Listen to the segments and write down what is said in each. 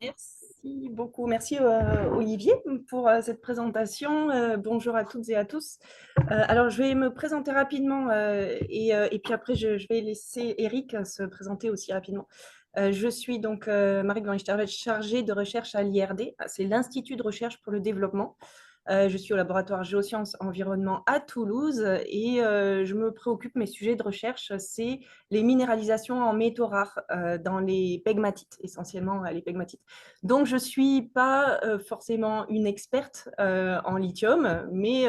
Merci beaucoup. Merci Olivier pour cette présentation. Bonjour à toutes et à tous. Alors, je vais me présenter rapidement et puis après, je vais laisser Eric se présenter aussi rapidement. Je suis donc Marie Van chargée de recherche à l'IRD. C'est l'Institut de recherche pour le développement. Je suis au laboratoire Géosciences Environnement à Toulouse et je me préoccupe, mes sujets de recherche, c'est les minéralisations en métaux rares dans les pegmatites, essentiellement les pegmatites. Donc, je ne suis pas forcément une experte en lithium, mais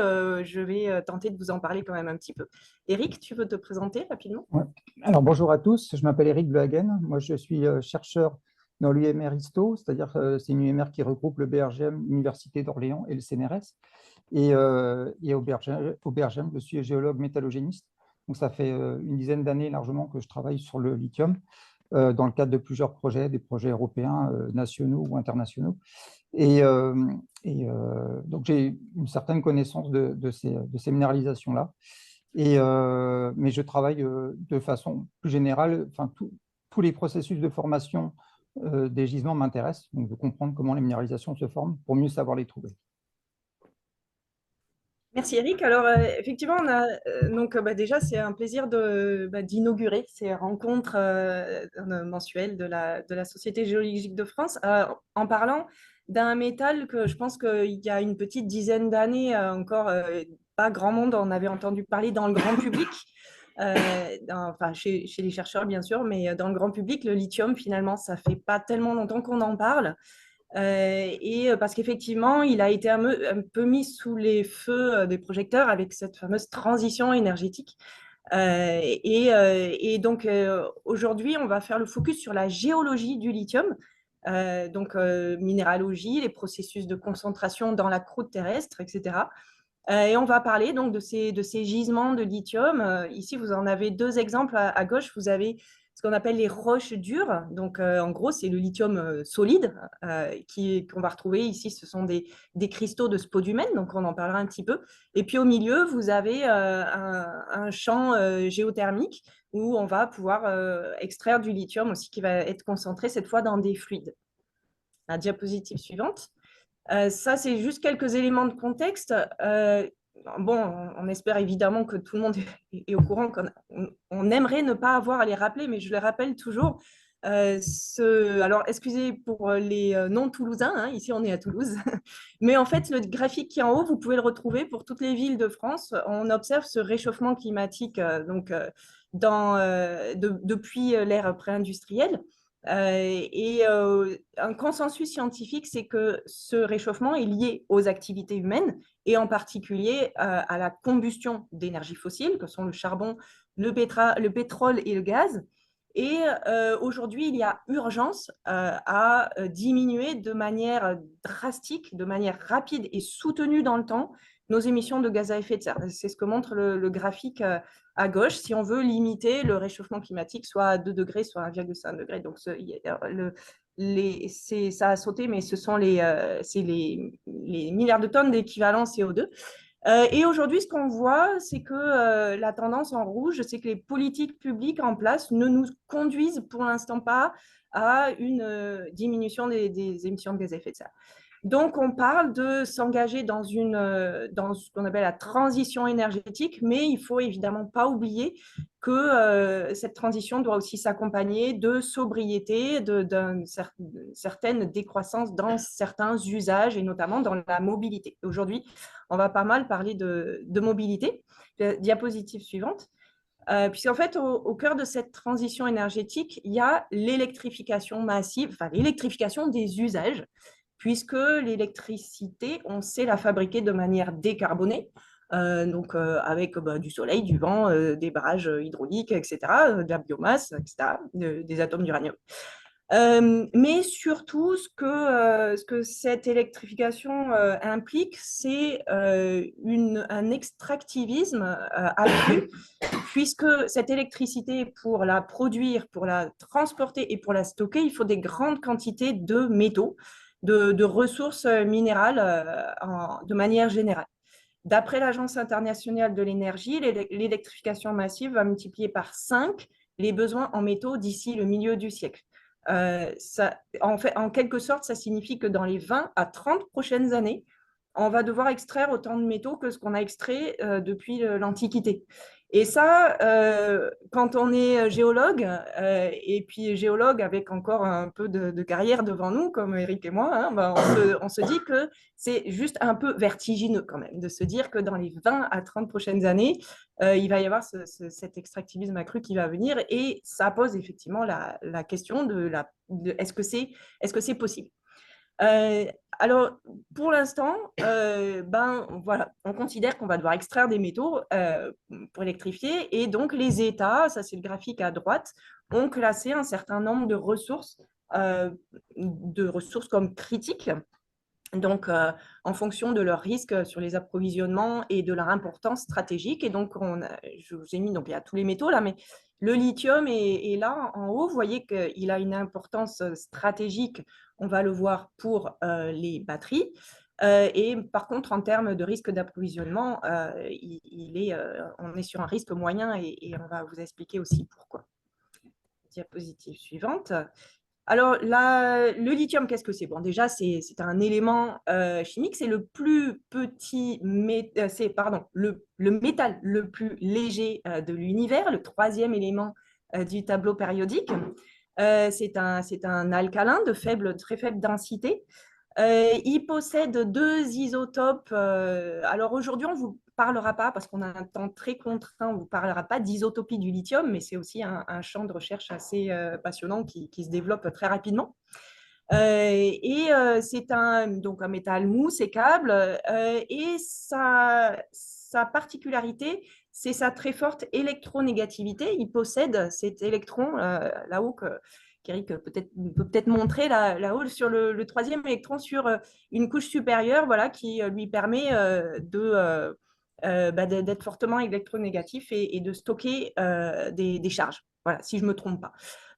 je vais tenter de vous en parler quand même un petit peu. Eric, tu veux te présenter rapidement? Ouais. Alors, bonjour à tous, je m'appelle Eric Blehagen. Moi, je suis chercheur dans l'UMR ISTO, c'est-à-dire c'est une UMR qui regroupe le BRGM, l'Université d'Orléans et le CNRS. Et au BRGM, je suis géologue métallogéniste. Donc, ça fait une dizaine d'années largement que je travaille sur le lithium dans le cadre de plusieurs projets, des projets européens, nationaux ou internationaux. Et, euh, donc, j'ai une certaine connaissance de ces minéralisations-là. Mais je travaille de façon plus générale, enfin, tous les processus de formation des gisements m'intéressent, donc de comprendre comment les minéralisations se forment pour mieux savoir les trouver. Merci Eric. Alors effectivement, on a donc déjà c'est un plaisir d'inaugurer ces rencontres mensuelles de la Société géologique de France en parlant d'un métal que je pense qu'il y a une petite dizaine d'années encore, pas grand monde en avait entendu parler dans le grand public. Enfin, chez les chercheurs bien sûr, mais dans le grand public, le lithium finalement, ça fait pas tellement longtemps qu'on en parle. Parce qu'effectivement, il a été un peu mis sous les feux des projecteurs avec cette fameuse transition énergétique. Donc, aujourd'hui, on va faire le focus sur la géologie du lithium, minéralogie, les processus de concentration dans la croûte terrestre, etc. Et on va parler donc de ces gisements de lithium. Ici, vous en avez deux exemples à gauche. Vous avez ce qu'on appelle les roches dures. Donc, en gros, c'est le lithium solide qu'on va retrouver ici. Ce sont des cristaux de spodumène, donc on en parlera un petit peu. Et puis au milieu, vous avez un champ géothermique où on va pouvoir extraire du lithium aussi qui va être concentré cette fois dans des fluides. La diapositive suivante. Ça, c'est juste quelques éléments de contexte. Bon, on espère évidemment que tout le monde est au courant qu'on aimerait ne pas avoir à les rappeler, mais je les rappelle toujours. Alors, excusez pour les non-toulousains, hein, ici on est à Toulouse, mais en fait, le graphique qui est en haut, vous pouvez le retrouver pour toutes les villes de France. On observe ce réchauffement climatique depuis l'ère pré-industrielle. Un consensus scientifique, c'est que ce réchauffement est lié aux activités humaines et en particulier à la combustion d'énergies fossiles, que sont le charbon, le pétrole et le gaz. Et aujourd'hui, il y a urgence à diminuer de manière drastique, de manière rapide et soutenue dans le temps nos émissions de gaz à effet de serre. C'est ce que montre le graphique à gauche, si on veut limiter le réchauffement climatique, soit à 2 degrés, soit à 1,5 degré. Donc, ça a sauté, mais ce sont les milliards de tonnes d'équivalent CO2. Et aujourd'hui, ce qu'on voit, c'est que la tendance en rouge, c'est que les politiques publiques en place ne nous conduisent pour l'instant pas à une diminution des émissions de gaz à effet de serre. Donc, on parle de s'engager dans ce qu'on appelle la transition énergétique, mais il faut évidemment pas oublier que cette transition doit aussi s'accompagner de sobriété, d'une certaine décroissance dans certains usages et notamment dans la mobilité. Aujourd'hui, on va pas mal parler de mobilité. Diapositive suivante. Puisqu'en fait, au cœur de cette transition énergétique, il y a l'électrification massive, enfin l'électrification des usages, puisque l'électricité, on sait la fabriquer de manière décarbonée, avec du soleil, du vent, des barrages hydrauliques, etc., de la biomasse, etc., des atomes d'uranium. Mais surtout, ce que cette électrification implique, c'est un extractivisme accru, puisque cette électricité, pour la produire, pour la transporter et pour la stocker, il faut des grandes quantités de métaux, de ressources minérales de manière générale. D'après l'Agence internationale de l'énergie, l'électrification massive va multiplier par 5 les besoins en métaux d'ici le milieu du siècle. En quelque sorte, ça signifie que dans les 20 à 30 prochaines années, on va devoir extraire autant de métaux que ce qu'on a extrait depuis l'Antiquité. Et ça, quand on est géologue, et puis géologue avec encore un peu de carrière devant nous, comme Eric et moi, hein, ben on se dit que c'est juste un peu vertigineux quand même, de se dire que dans les 20 à 30 prochaines années, il va y avoir cet extractivisme accru qui va venir, et ça pose effectivement la question de est-ce que c'est possible. euh, alors, pour l'instant, voilà, on considère qu'on va devoir extraire des métaux pour électrifier, et donc les États, ça c'est le graphique à droite, ont classé un certain nombre euh, de ressources comme critiques, donc en fonction de leur risque sur les approvisionnements et de leur importance stratégique. Et donc, je vous ai mis, donc il y a tous les métaux là, mais le lithium est là en haut. Vous voyez qu'il a une importance stratégique, on va le voir pour les batteries. Et par contre, en termes de risque d'approvisionnement, on est sur un risque moyen, et on va vous expliquer aussi pourquoi. Diapositive suivante. Alors, le lithium, qu'est-ce que c'est? Bon, déjà, c'est un élément chimique. C'est le plus petit, le métal le plus léger de l'univers, le troisième élément du tableau périodique. C'est un alcalin de très faible densité. Il possède deux isotopes. Alors aujourd'hui, on ne vous parlera pas, parce qu'on a un temps très contraint, on ne vous parlera pas d'isotopie du lithium, mais c'est aussi un champ de recherche assez passionnant qui se développe très rapidement. C'est donc un métal mou, sécable, et sa particularité, c'est sa très forte électronégativité. Il possède cet électron là-haut qu'Eric peut peut-être montrer là-haut sur le troisième électron sur une couche supérieure, voilà, qui lui permet d'être fortement électronégatif et de stocker des charges. Voilà, si je ne me trompe pas.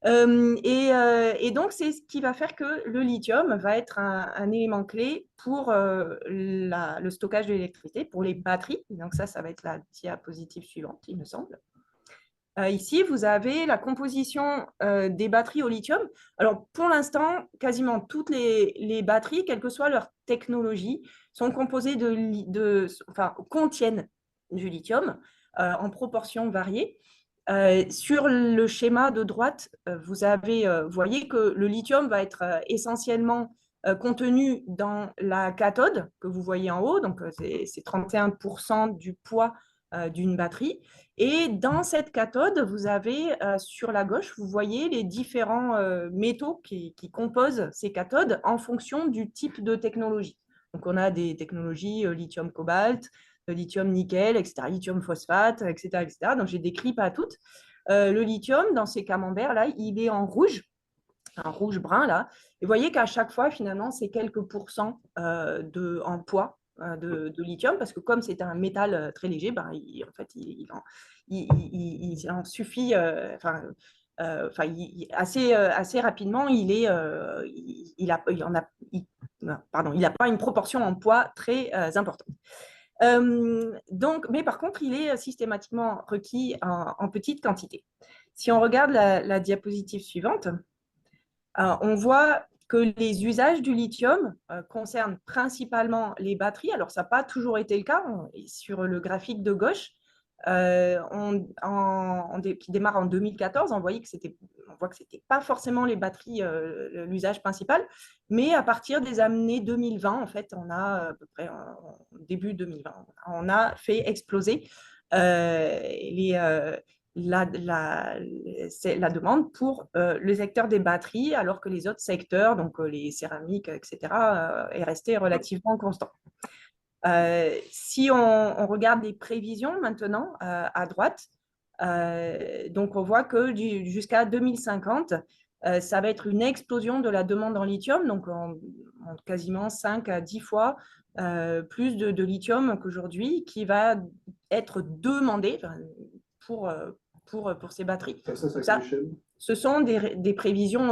Et donc, c'est ce qui va faire que le lithium va être un élément clé pour le stockage de l'électricité, pour les batteries. Donc ça va être la diapositive suivante, il me semble. Ici, vous avez la composition des batteries au lithium. Alors, pour l'instant, quasiment toutes les batteries, quelle que soit leur technologie, sont composées contiennent du lithium en proportions variées. Sur le schéma de droite, vous voyez que le lithium va être essentiellement contenu dans la cathode que vous voyez en haut, donc c'est 31% du poids d'une batterie. Et dans cette cathode, vous avez sur la gauche, vous voyez les différents métaux qui composent ces cathodes en fonction du type de technologie. Donc on a des technologies lithium-cobalt, lithium-nickel, etc., lithium-phosphate, etc., etc. Donc, je ne décris pas toutes. Le lithium, dans ces camemberts, là, il est en rouge, un rouge-brun, là. Et vous voyez qu'à chaque fois, finalement, c'est quelques pourcents en poids de lithium, parce que comme c'est un métal très léger, ben, en fait, il en suffit... assez rapidement, il n'a pas une proportion en poids très importante. Mais par contre, il est systématiquement requis en petite quantité. Si on regarde la diapositive suivante, on voit que les usages du lithium concernent principalement les batteries. Alors, ça n'a pas toujours été le cas. Sur le graphique de gauche, qui démarre en 2014, on voit que ce n'était pas forcément les batteries l'usage principal, mais à partir des années 2020, en fait, on a à peu près début 2020, on a fait exploser la demande pour le secteur des batteries, alors que les autres secteurs, donc les céramiques, etc., est resté relativement constant. Si on regarde les prévisions maintenant à droite, donc on voit que jusqu'à 2050, ça va être une explosion de la demande en lithium, donc en quasiment 5 à 10 fois plus de lithium qu'aujourd'hui, qui va être demandé pour ces batteries. Ce sont des prévisions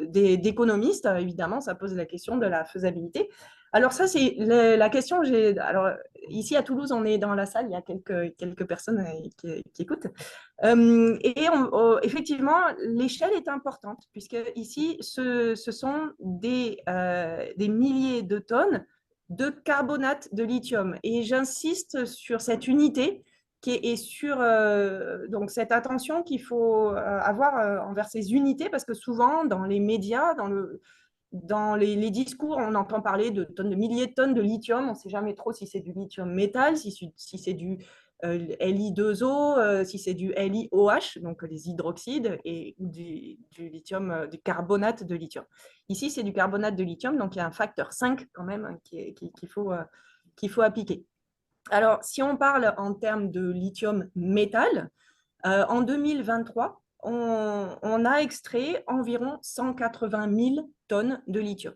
d'économistes, évidemment, ça pose la question de la faisabilité. Alors ça, c'est la question. Alors, ici à Toulouse, on est dans la salle, il y a quelques personnes qui écoutent. Effectivement, l'échelle est importante, puisque ici, ce sont des milliers de tonnes de carbonate de lithium. Et j'insiste sur cette unité et sur donc cette attention qu'il faut avoir envers ces unités, parce que souvent, dans les médias, dans les discours, on entend parler de tonnes, de milliers de tonnes de lithium. On ne sait jamais trop si c'est du lithium métal, si c'est du Li2O, si c'est du LiOH, donc les hydroxydes, et du lithium, du carbonate de lithium. Ici, c'est du carbonate de lithium, donc il y a un facteur 5 quand même qu'il faut appliquer. Alors, si on parle en termes de lithium métal, en 2023, on a extrait environ 180 000 tonnes de lithium.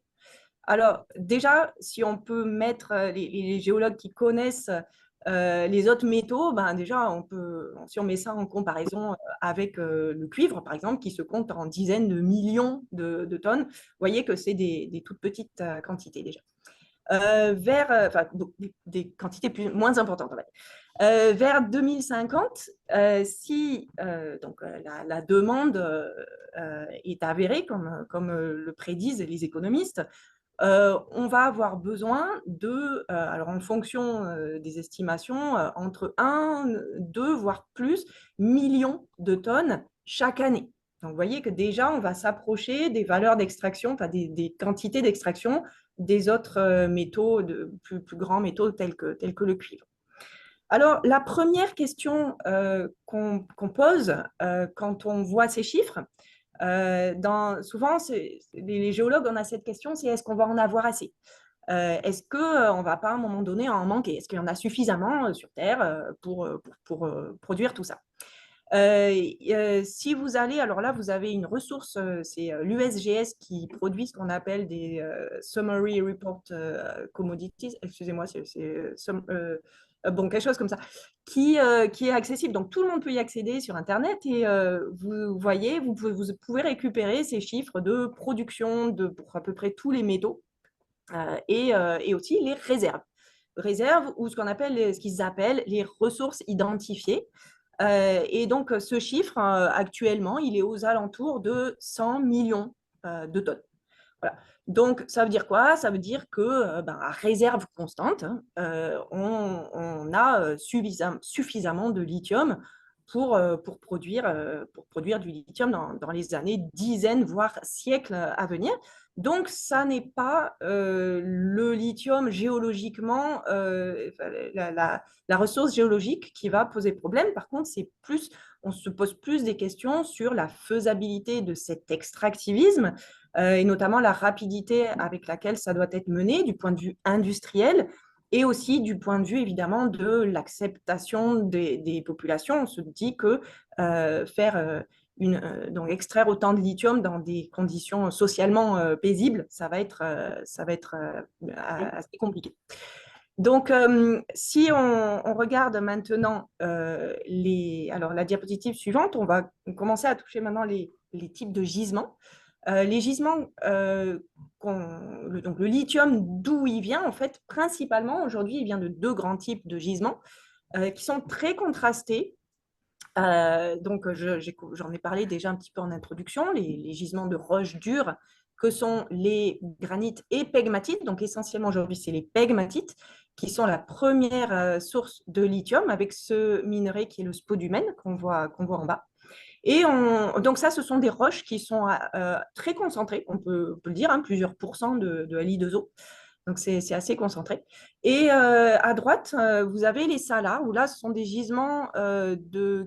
Alors déjà, si on peut mettre les géologues qui connaissent les autres métaux, ben déjà, si on met ça en comparaison avec le cuivre, par exemple, qui se compte en dizaines de millions de tonnes, vous voyez que c'est des toutes petites quantités déjà. Des quantités moins importantes. Vers 2050, si la demande est avérée, comme le prédisent les économistes, on va avoir besoin alors en fonction des estimations, entre 1, 2, voire plus, millions de tonnes chaque année. Donc, vous voyez que déjà, on va s'approcher des valeurs d'extraction, enfin des quantités d'extraction des autres métaux, plus grands métaux tels que le cuivre. Alors, la première question qu'on pose quand on voit ces chiffres, souvent, les géologues, on a cette question, c'est est-ce qu'on va en avoir assez? Est-ce qu'on ne va pas à un moment donné en manquer? Est-ce qu'il y en a suffisamment sur Terre pour produire tout ça? Si vous allez, alors là, vous avez une ressource, c'est l'USGS qui produit ce qu'on appelle des Summary Report Commodities, excusez-moi, bon, quelque chose comme ça, qui est accessible. Donc, tout le monde peut y accéder sur Internet et vous voyez, vous pouvez récupérer ces chiffres de production pour à peu près tous les métaux et aussi les réserves. Réserves ou ce qu'ils appellent les ressources identifiées. Et donc, ce chiffre, actuellement, il est aux alentours de 100 millions de tonnes. Voilà. Donc, ça veut dire quoi? Ça veut dire que, à réserve constante, on a suffisamment de lithium pour produire du lithium dans les années, dizaines, voire siècles à venir. Donc, ça n'est pas le lithium géologiquement, la ressource géologique qui va poser problème. Par contre, on se pose plus des questions sur la faisabilité de cet extractivisme et notamment la rapidité avec laquelle ça doit être mené du point de vue industriel et aussi du point de vue évidemment de l'acceptation des populations. On se dit que donc extraire autant de lithium dans des conditions socialement paisibles, ça va être assez compliqué. Donc, si on regarde maintenant alors la diapositive suivante, on va commencer à toucher maintenant les types de gisements. Les gisements, donc le lithium, d'où il vient, en fait, principalement, aujourd'hui, il vient de deux grands types de gisements qui sont très contrastés. Donc, j'en ai parlé déjà un petit peu en introduction, les gisements de roches dures que sont les granites et pegmatites. Donc, essentiellement, aujourd'hui, c'est les pegmatites qui sont la première source de lithium avec ce minerai qui est le spodumène qu'on voit en bas. Et donc ça, ce sont des roches qui sont très concentrées, on peut le dire, hein, plusieurs pourcents de Li2O. Donc c'est assez concentré. Et à droite, vous avez les salars, où là, ce sont des gisements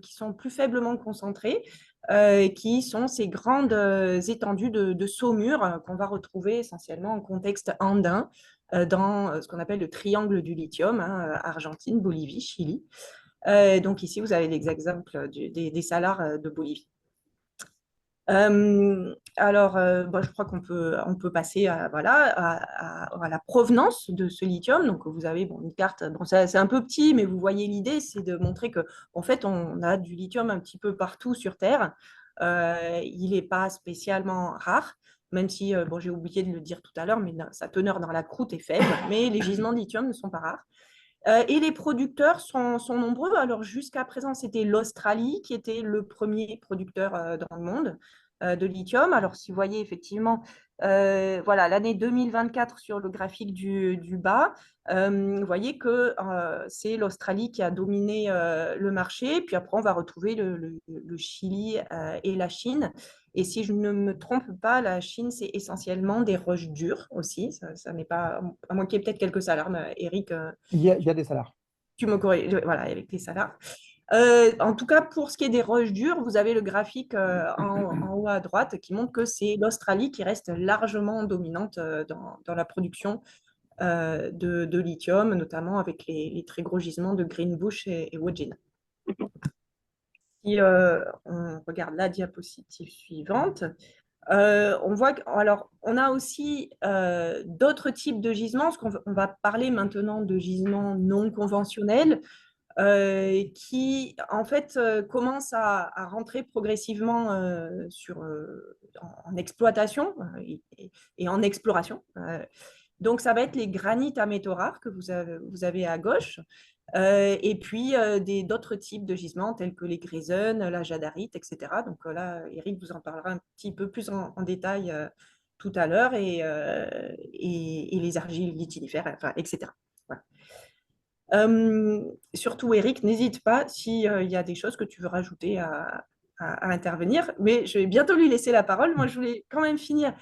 qui sont plus faiblement concentrés, qui sont ces grandes étendues de saumure qu'on va retrouver essentiellement en contexte andin, dans ce qu'on appelle le triangle du lithium, hein, Argentine, Bolivie, Chili. Donc ici, vous avez les exemples des salars de Bolivie. Alors, je crois qu'on peut passer à la provenance de ce lithium. Donc, vous avez une carte, c'est un peu petit, mais vous voyez l'idée, c'est de montrer qu'en fait, on a du lithium un petit peu partout sur Terre. Il n'est pas spécialement rare. même si, bon, j'ai oublié de le dire tout à l'heure, mais sa teneur dans la croûte est faible, mais les gisements de lithium ne sont pas rares. Et les producteurs sont nombreux. Alors, jusqu'à présent, c'était l'Australie qui était le premier producteur dans le monde de lithium. Alors, si vous voyez effectivement, voilà, l'année 2024 sur le graphique du bas, vous voyez que c'est l'Australie qui a dominé le marché. Puis après, on va retrouver le Chili et la Chine. Et si je ne me trompe pas, la Chine, c'est essentiellement des roches dures aussi. Ça n'est pas, à moins qu'il y ait peut-être quelques salaires. Eric, Il y a des salaires. tu me corriges, voilà, avec les salaires. En tout cas, pour ce qui est des roches dures, vous avez le graphique en haut à droite qui montre que c'est l'Australie qui reste largement dominante dans la production de lithium, notamment avec les très gros gisements de Greenbush et Wodgina. Si on regarde la diapositive suivante, on voit alors on a aussi d'autres types de gisements, parce qu'on va parler maintenant de gisements non conventionnels qui en fait commencent à rentrer progressivement en exploitation et en exploration. Donc ça va être les granites à métaux rares que vous avez à gauche. Et puis d'autres types de gisements tels que les grayson, la jadarite, etc. Donc là, Eric vous en parlera un petit peu plus en détail tout à l'heure et les argiles litinifères, enfin, etc. Voilà. Surtout, Eric, n'hésite pas s'il y a des choses que tu veux rajouter à intervenir, mais je vais bientôt lui laisser la parole. Moi, je voulais quand même finir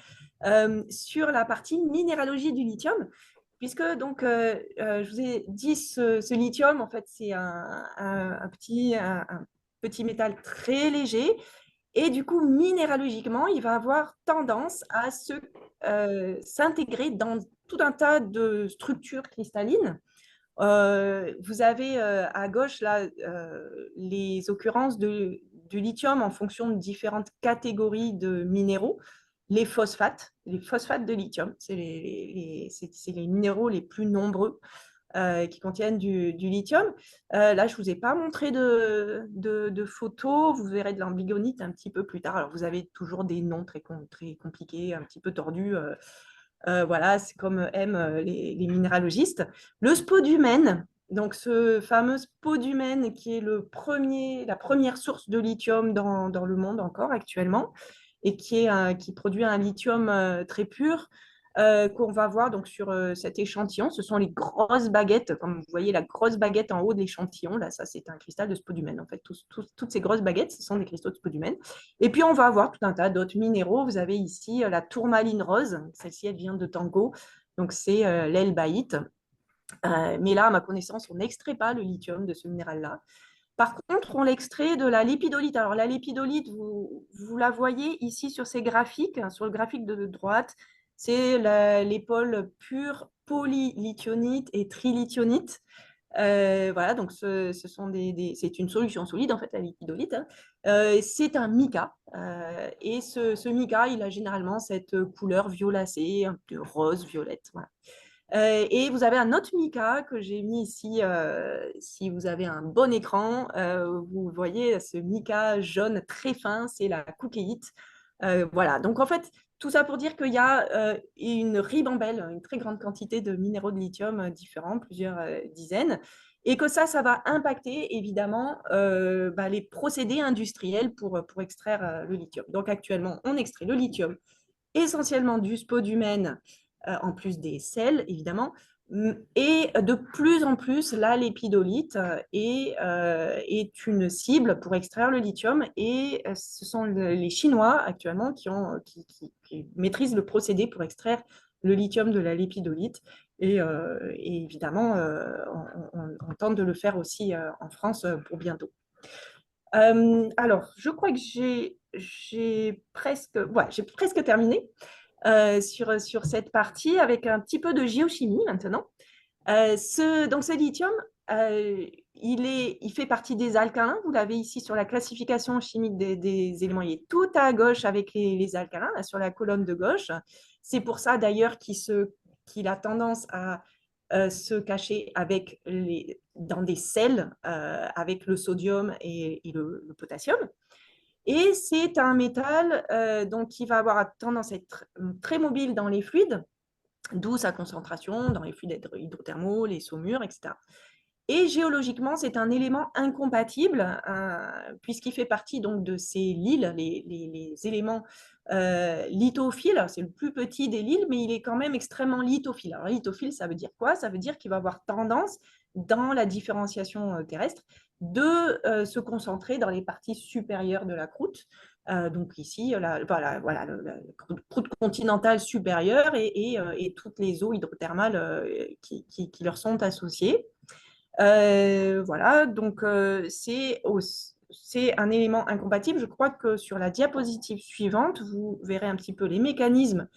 sur la partie minéralogie du lithium, puisque donc, je vous ai dit, ce lithium, en fait, c'est un petit métal très léger, et du coup, minéralogiquement, il va avoir tendance à s'intégrer dans tout un tas de structures cristallines. Vous avez à gauche là les occurrences du lithium en fonction de différentes catégories de minéraux. Les phosphates de lithium, c'est les minéraux les plus nombreux qui contiennent du lithium. Là, je ne vous ai pas montré de photos. Vous verrez de l'ambigonite un petit peu plus tard. Alors, vous avez toujours des noms très compliqués, un petit peu tordus. Voilà, c'est comme aiment les minéralogistes. Le spodumène, donc ce fameux spodumène qui est la première source de lithium dans le monde encore actuellement et qui produit un lithium très pur qu'on va voir donc sur cet échantillon. Ce sont les grosses baguettes, comme vous voyez la grosse baguette en haut de l'échantillon. Là, ça, c'est un cristal de spodumène. En fait, toutes ces grosses baguettes, ce sont des cristaux de spodumène. Et puis, on va avoir tout un tas d'autres minéraux. Vous avez ici la tourmaline rose. Celle-ci, elle vient de Tango. Donc, c'est l'elbaïte. Mais là, à ma connaissance, on n'extrait pas le lithium de ce minéral-là. Par contre, on l'extrait de la lépidolite. Alors, la lépidolite, vous la voyez ici sur ces graphiques, sur le graphique de droite, c'est l'épaule pure polylithionite et trilithionite. Voilà, donc c'est une solution solide, en fait, la lépidolite. Hein. C'est un mica. Et ce mica, il a généralement cette couleur violacée, un peu rose-violette. Voilà. Et vous avez un autre mica que j'ai mis ici. Si vous avez un bon écran, vous voyez ce mica jaune très fin, c'est la cookéite. Voilà, donc en fait, tout ça pour dire qu'il y a une ribambelle, une très grande quantité de minéraux de lithium différents, plusieurs dizaines, et que ça va impacter évidemment les procédés industriels pour extraire le lithium. Donc actuellement, on extrait le lithium essentiellement du spodumène en plus des sels, évidemment. Et de plus en plus, la lépidolite est une cible pour extraire le lithium. Et ce sont les Chinois actuellement qui maîtrisent le procédé pour extraire le lithium de la lépidolite. Et évidemment, on tente de le faire aussi en France pour bientôt. Alors, je crois que j'ai presque terminé sur cette partie avec un petit peu de géochimie maintenant. Donc ce lithium, il fait partie des alcalins. Vous l'avez ici sur la classification chimique des éléments. Il est tout à gauche avec les alcalins, là, sur la colonne de gauche. C'est pour ça d'ailleurs qu'il a tendance à se cacher dans des sels avec le sodium et le potassium. Et c'est un métal donc, qui va avoir tendance à être très mobile dans les fluides, d'où sa concentration dans les fluides hydrothermaux, les saumures, etc. Et géologiquement, c'est un élément incompatible puisqu'il fait partie donc de ces liles, les éléments lithophiles. C'est le plus petit des liles, mais il est quand même extrêmement lithophile. Alors, lithophile, ça veut dire quoi? Ça veut dire qu'il va avoir tendance, dans la différenciation terrestre, de se concentrer dans les parties supérieures de la croûte. Donc ici, voilà, la croûte continentale supérieure et toutes les eaux hydrothermales qui leur sont associées. Voilà, donc c'est un élément incompatible. Je crois que sur la diapositive suivante, vous verrez un petit peu les mécanismes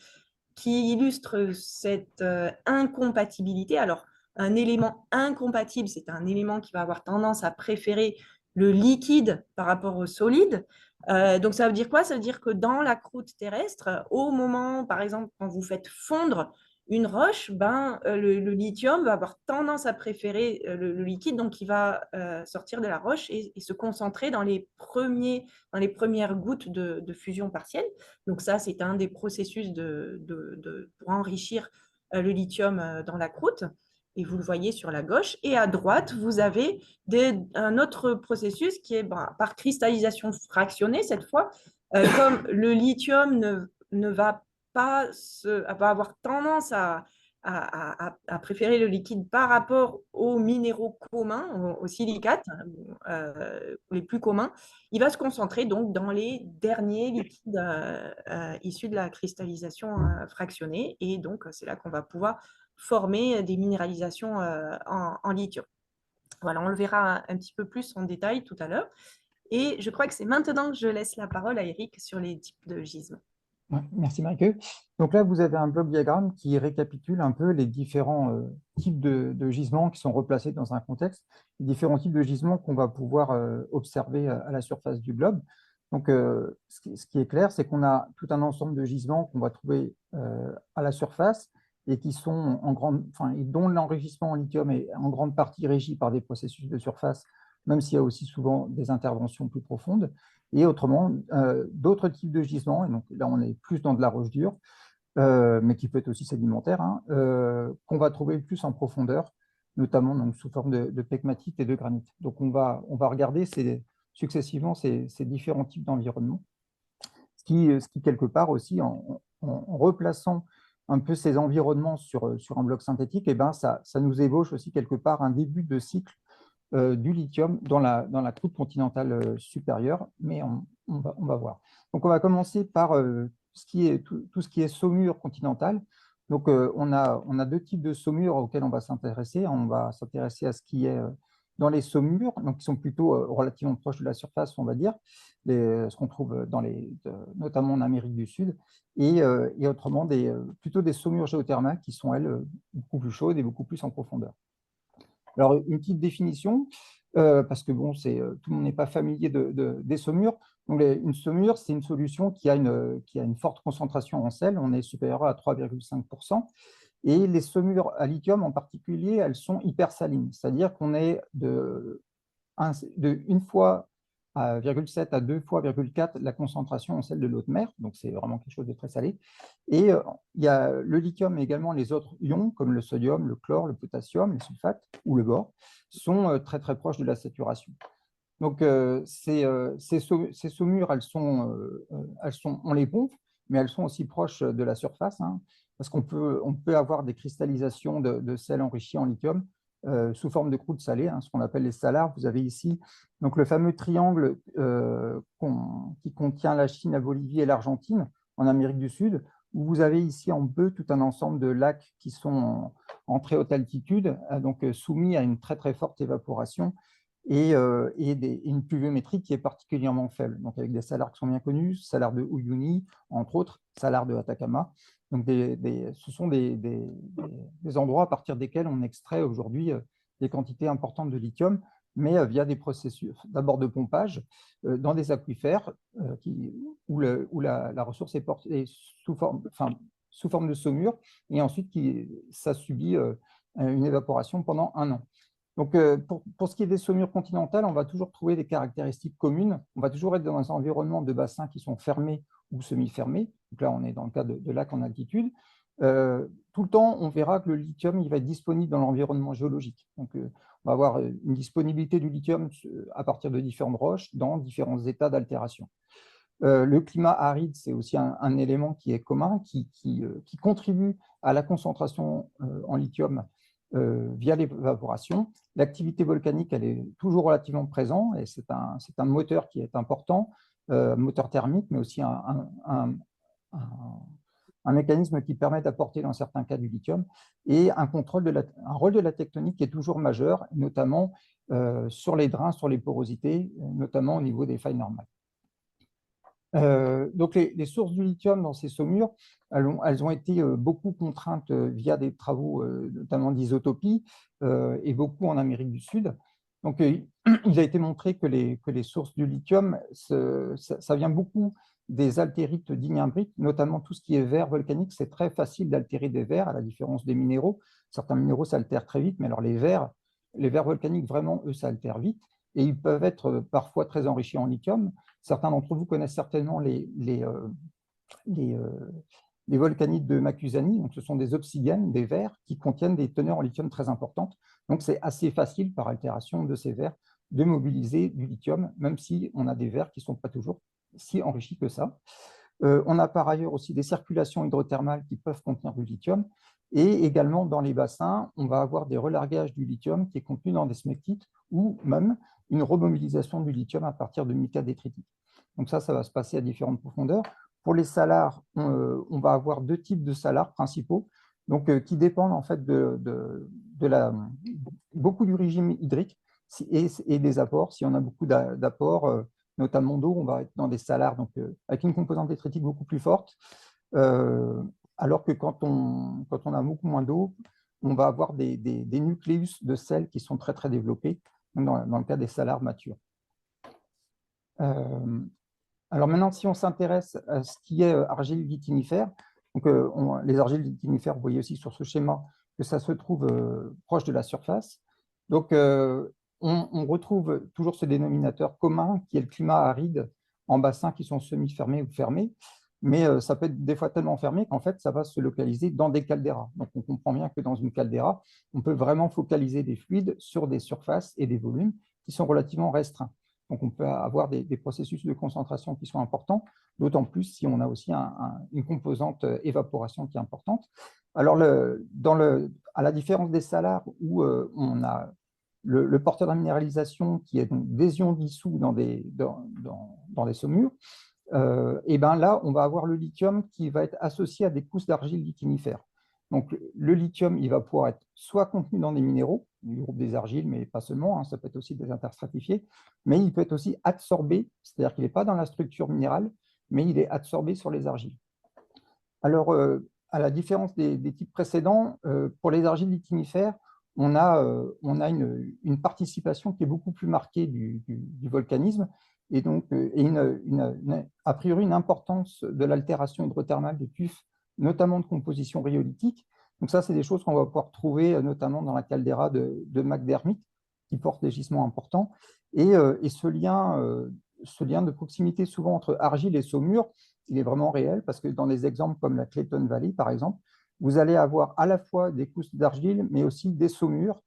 qui illustrent cette incompatibilité. Alors, un élément incompatible, c'est un élément qui va avoir tendance à préférer le liquide par rapport au solide. Donc, ça veut dire quoi? Ça veut dire que dans la croûte terrestre, au moment, par exemple, quand vous faites fondre une roche, le lithium va avoir tendance à préférer le liquide, donc il va sortir de la roche et se concentrer dans les premières gouttes de fusion partielle. Donc ça, c'est un des processus pour enrichir le lithium dans la croûte. Et vous le voyez sur la gauche. Et à droite, vous avez un autre processus qui est par cristallisation fractionnée cette fois. Comme le lithium ne va va avoir tendance à préférer le liquide par rapport aux minéraux communs, aux silicates, les plus communs, il va se concentrer donc dans les derniers liquides issus de la cristallisation fractionnée. Et donc, c'est là qu'on va pouvoir former des minéralisations en lithium. Voilà, on le verra un petit peu plus en détail tout à l'heure. Et je crois que c'est maintenant que je laisse la parole à Eric sur les types de gisement. Ouais, merci Marie. Donc là, vous avez un bloc diagramme qui récapitule un peu les différents types de gisements qui sont replacés dans un contexte, les différents types de gisements qu'on va pouvoir observer à la surface du globe. Donc, ce qui est clair, c'est qu'on a tout un ensemble de gisements qu'on va trouver à la surface et qui sont et dont l'enrichissement en lithium est en grande partie régi par des processus de surface, même s'il y a aussi souvent des interventions plus profondes. Et autrement, d'autres types de gisements, et donc là on est plus dans de la roche dure, mais qui peut être aussi sédimentaire, hein, qu'on va trouver plus en profondeur, notamment donc, sous forme de pegmatite et de granit. Donc on va regarder successivement ces différents types d'environnements, ce qui quelque part aussi, en replaçant un peu ces environnements sur un bloc synthétique, et ben ça nous ébauche aussi quelque part un début de cycle du lithium dans la croûte continentale supérieure, mais on va voir. Donc, on va commencer par tout ce qui est saumure continentale. Donc, on a deux types de saumures auxquelles on va s'intéresser. On va s'intéresser à ce qui est dans les saumures, donc qui sont plutôt relativement proches de la surface, on va dire, ce qu'on trouve notamment en Amérique du Sud, et autrement plutôt des saumures géothermales qui sont, elles, beaucoup plus chaudes et beaucoup plus en profondeur. Alors, une petite définition, parce que bon, tout le monde n'est pas familier des saumures. Donc, une saumure, c'est une solution qui a une forte concentration en sel. On est supérieur à 3,5%. Et les saumures à lithium en particulier, elles sont hypersalines, c'est-à-dire qu'on est de une fois à 0,7 à 2 fois 0,4 la concentration en sel de l'eau de mer, donc c'est vraiment quelque chose de très salé. Et il y a le lithium, mais également les autres ions, comme le sodium, le chlore, le potassium, les sulfates ou le bore, sont très très proches de la saturation. Donc ces saumures, on les pompe, mais elles sont aussi proches de la surface, hein, parce on peut avoir des cristallisations de sel enrichi en lithium sous forme de croûte salée, hein, ce qu'on appelle les salars. Vous avez ici donc, le fameux triangle qui contient la Chine, la Bolivie et l'Argentine en Amérique du Sud, où vous avez ici en bleu tout un ensemble de lacs qui sont en très haute altitude, donc soumis à une très très forte évaporation et une pluviométrie qui est particulièrement faible. Donc avec des salars qui sont bien connus, salar de Uyuni, entre autres, salar de Atacama. Donc ce sont des endroits à partir desquels on extrait aujourd'hui des quantités importantes de lithium, mais via des processus d'abord de pompage dans des aquifères où la ressource est portée sous forme de saumure, et ensuite ça subit une évaporation pendant un an. Donc, pour ce qui est des saumures continentales, on va toujours trouver des caractéristiques communes. On va toujours être dans un environnement de bassins qui sont fermés ou semi-fermés. Donc là, on est dans le cas de lacs en altitude. Tout le temps, on verra que le lithium il va être disponible dans l'environnement géologique. Donc, on va avoir une disponibilité du lithium à partir de différentes roches dans différents états d'altération. Le climat aride, c'est aussi un élément qui est commun, qui contribue à la concentration en lithium via l'évaporation. L'activité volcanique, elle est toujours relativement présente et c'est un moteur qui est important, moteur thermique, mais aussi un mécanisme qui permet d'apporter dans certains cas du lithium et un rôle de la tectonique qui est toujours majeur, notamment sur les drains, sur les porosités, notamment au niveau des failles normales. Donc les sources du lithium dans ces saumures, elles ont été beaucoup contraintes via des travaux notamment d'isotopie et beaucoup en Amérique du Sud. Donc il a été montré que les sources du lithium, ça vient beaucoup des altérites dignimbriques, notamment tout ce qui est verre volcanique. C'est très facile d'altérer des verres, à la différence des minéraux. Certains minéraux s'altèrent très vite, mais alors les verres volcaniques, vraiment, eux, ça altère vite. Et ils peuvent être parfois très enrichis en lithium. Certains d'entre vous connaissent certainement les volcanites de Macusani. Donc, ce sont des obsidiennes, des verres qui contiennent des teneurs en lithium très importantes. Donc, c'est assez facile, par altération de ces verres, de mobiliser du lithium, même si on a des verres qui ne sont pas toujours si enrichis que ça. On a par ailleurs aussi des circulations hydrothermales qui peuvent contenir du lithium. Et également, dans les bassins, on va avoir des relargages du lithium qui est contenu dans des smectites ou même une remobilisation du lithium à partir de mica détritique. Donc ça va se passer à différentes profondeurs. Pour les salars, on va avoir deux types de salars principaux, donc, qui dépendent en fait beaucoup du régime hydrique et des apports. Si on a beaucoup d'apports, notamment d'eau, on va être dans des salars avec une composante détritique beaucoup plus forte, alors que quand on a beaucoup moins d'eau, on va avoir des nucléus de sel qui sont très, très développés, dans le cas des salars matures. Alors maintenant, si on s'intéresse à ce qui est argile litinifère, donc les argiles litinifères, vous voyez aussi sur ce schéma que ça se trouve proche de la surface. Donc, on retrouve toujours ce dénominateur commun qui est le climat aride en bassins qui sont semi-fermés ou fermés, mais ça peut être des fois tellement fermé qu'en fait, ça va se localiser dans des calderas. Donc, on comprend bien que dans une caldeira, on peut vraiment focaliser des fluides sur des surfaces et des volumes qui sont relativement restreints. Donc, on peut avoir des processus de concentration qui sont importants, d'autant plus si on a aussi une composante évaporation qui est importante. Alors, à la différence des salars où on a le porteur de la minéralisation qui est donc des ions dissous dans des saumures, et ben là, on va avoir le lithium qui va être associé à des pousses d'argile litinifère. Donc, le lithium, il va pouvoir être soit contenu dans des minéraux, du groupe des argiles, mais pas seulement, hein, ça peut être aussi des interstratifiés, mais il peut être aussi absorbé, c'est-à-dire qu'il n'est pas dans la structure minérale, mais il est absorbé sur les argiles. Alors, à la différence des types précédents, pour les argiles litinifères, on a une participation qui est beaucoup plus marquée du volcanisme et donc a priori une importance de l'altération hydrothermale de tuf, notamment de composition rhyolitique. Donc ça, c'est des choses qu'on va pouvoir trouver notamment dans la caldeira de McDermott, qui porte des gisements importants. Et ce lien de proximité souvent entre argile et saumure, il est vraiment réel parce que dans des exemples comme la Clayton Valley, par exemple, vous allez avoir à la fois des couches d'argile, mais aussi des saumures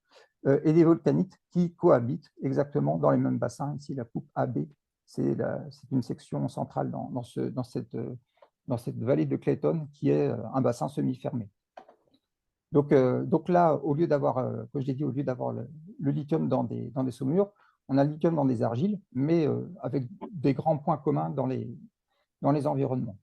et des volcanites qui cohabitent exactement dans les mêmes bassins. Ici, la coupe AB, c'est une section centrale dans cette vallée de Clayton qui est un bassin semi-fermé. Donc là, au lieu d'avoir, comme je l'ai dit, au lieu d'avoir le lithium dans des saumures, on a le lithium dans des argiles, mais avec des grands points communs dans les environnements.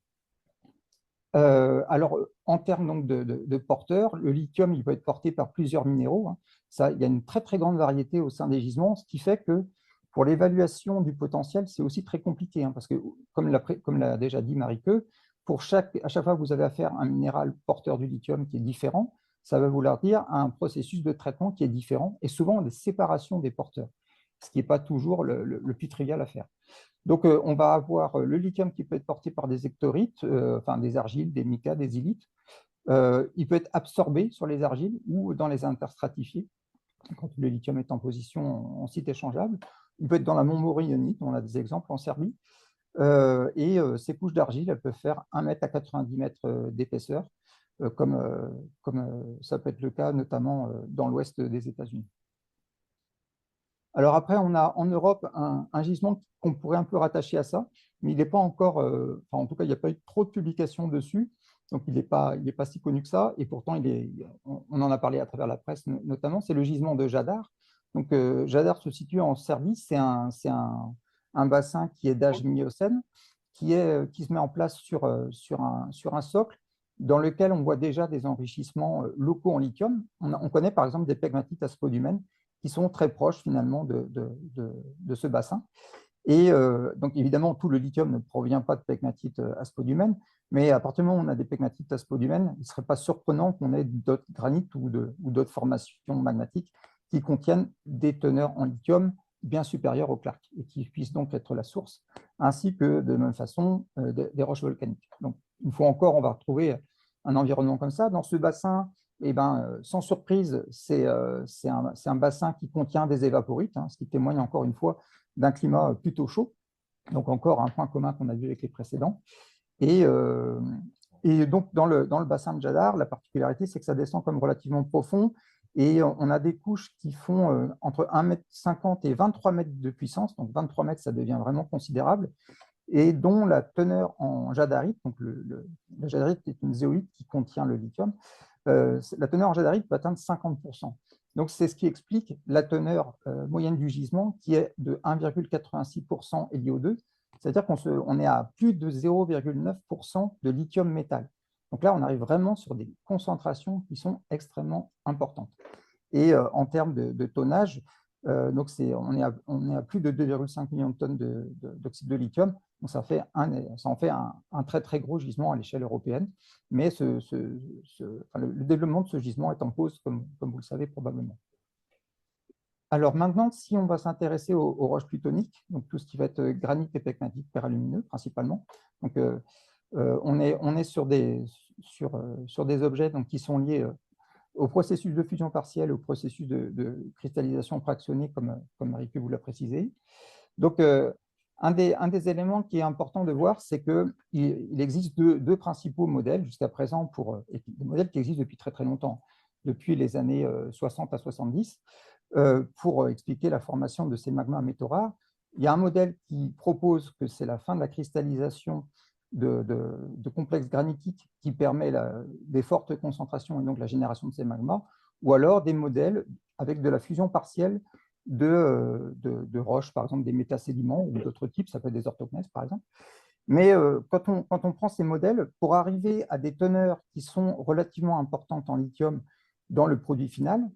Alors, en termes donc, de porteurs, le lithium il peut être porté par plusieurs minéraux. Hein. Ça, il y a une très, très grande variété au sein des gisements, ce qui fait que pour l'évaluation du potentiel, c'est aussi très compliqué, hein, parce que, comme l'a déjà dit Marie-Queux, à chaque fois que vous avez affaire à un minéral porteur du lithium qui est différent, ça va vouloir dire un processus de traitement qui est différent et souvent des séparations des porteurs, ce qui n'est pas toujours le plus trivial à faire. Donc, on va avoir le lithium qui peut être porté par des ectorites, enfin des argiles, des micas, des ilites. Il peut être absorbé sur les argiles ou dans les interstratifiés. quand le lithium est en position en site échangeable. Il peut être dans la montmorillonite, on a des exemples en Serbie. Ces couches d'argile, elles peuvent faire 1 mètre à 90 mètres d'épaisseur, comme ça peut être le cas notamment dans l'ouest des États-Unis. Alors après, on a en Europe un gisement qu'on pourrait un peu rattacher à ça, mais il n'est pas encore, en tout cas, il n'y a pas eu trop de publications dessus, donc il n'est pas si connu que ça, et pourtant, on en a parlé à travers la presse notamment, c'est le gisement de Jadar. Donc Jadar se situe en Serbie, c'est un bassin qui est d'âge miocène, qui se met en place sur un socle dans lequel on voit déjà des enrichissements locaux en lithium. On connaît par exemple des pegmatites à spodumène qui sont très proches finalement de ce bassin. Et donc évidemment, tout le lithium ne provient pas de pegmatites à spodumène, mais à partir du moment où on a des pegmatites à spodumène, il ne serait pas surprenant qu'on ait d'autres granites ou d'autres formations magmatiques qui contiennent des teneurs en lithium bien supérieures au quark et qui puissent donc être la source, ainsi que de même façon des roches volcaniques. Donc une fois encore, on va retrouver un environnement comme ça. Dans ce bassin, eh ben, sans surprise, c'est un bassin qui contient des évaporites, ce qui témoigne encore une fois d'un climat plutôt chaud. Donc encore un point commun qu'on a vu avec les précédents. Et donc dans le bassin de Jadar, la particularité, c'est que ça descend comme relativement profond et on a des couches qui font entre 1,50 m et 23 mètres de puissance. Donc 23 mètres, ça devient vraiment considérable et dont la teneur en jadarite, donc la jadarite est une zéolite qui contient le lithium, la teneur en jadarite peut atteindre 50%. Donc c'est ce qui explique la teneur moyenne du gisement qui est de 1,86% LiO2, c'est-à-dire qu'on est à plus de 0,9% de lithium métal. Donc là, on arrive vraiment sur des concentrations qui sont extrêmement importantes. Et en termes de tonnage, donc on est à plus de 2,5 millions de tonnes d'oxyde de lithium. Donc ça en fait un très très gros gisement à l'échelle européenne. Mais le développement de ce gisement est en pause, comme vous le savez probablement. Alors maintenant, si on va s'intéresser aux roches plutoniques, donc tout ce qui va être granit et pegmatite peralumineux principalement, donc on est sur des objets donc, qui sont liés au processus de fusion partielle, au processus de cristallisation fractionnée, comme Marie-Q vous l'a précisé. Donc, un des éléments qui est important de voir, c'est qu'il existe deux principaux modèles jusqu'à présent, des modèles qui existent depuis très très longtemps, depuis les années 60 à 70, pour expliquer la formation de ces magmas métaux rares. Il y a un modèle qui propose que c'est la fin de la cristallisation de complexes granitiques qui permet des fortes concentrations et donc la génération de ces magmas, ou alors des modèles avec de la fusion partielle de roches, par exemple des métasédiments ou d'autres types, ça peut être des orthogneiss par exemple. Mais quand on prend ces modèles, pour arriver à des teneurs qui sont relativement importantes en lithium dans le produit final,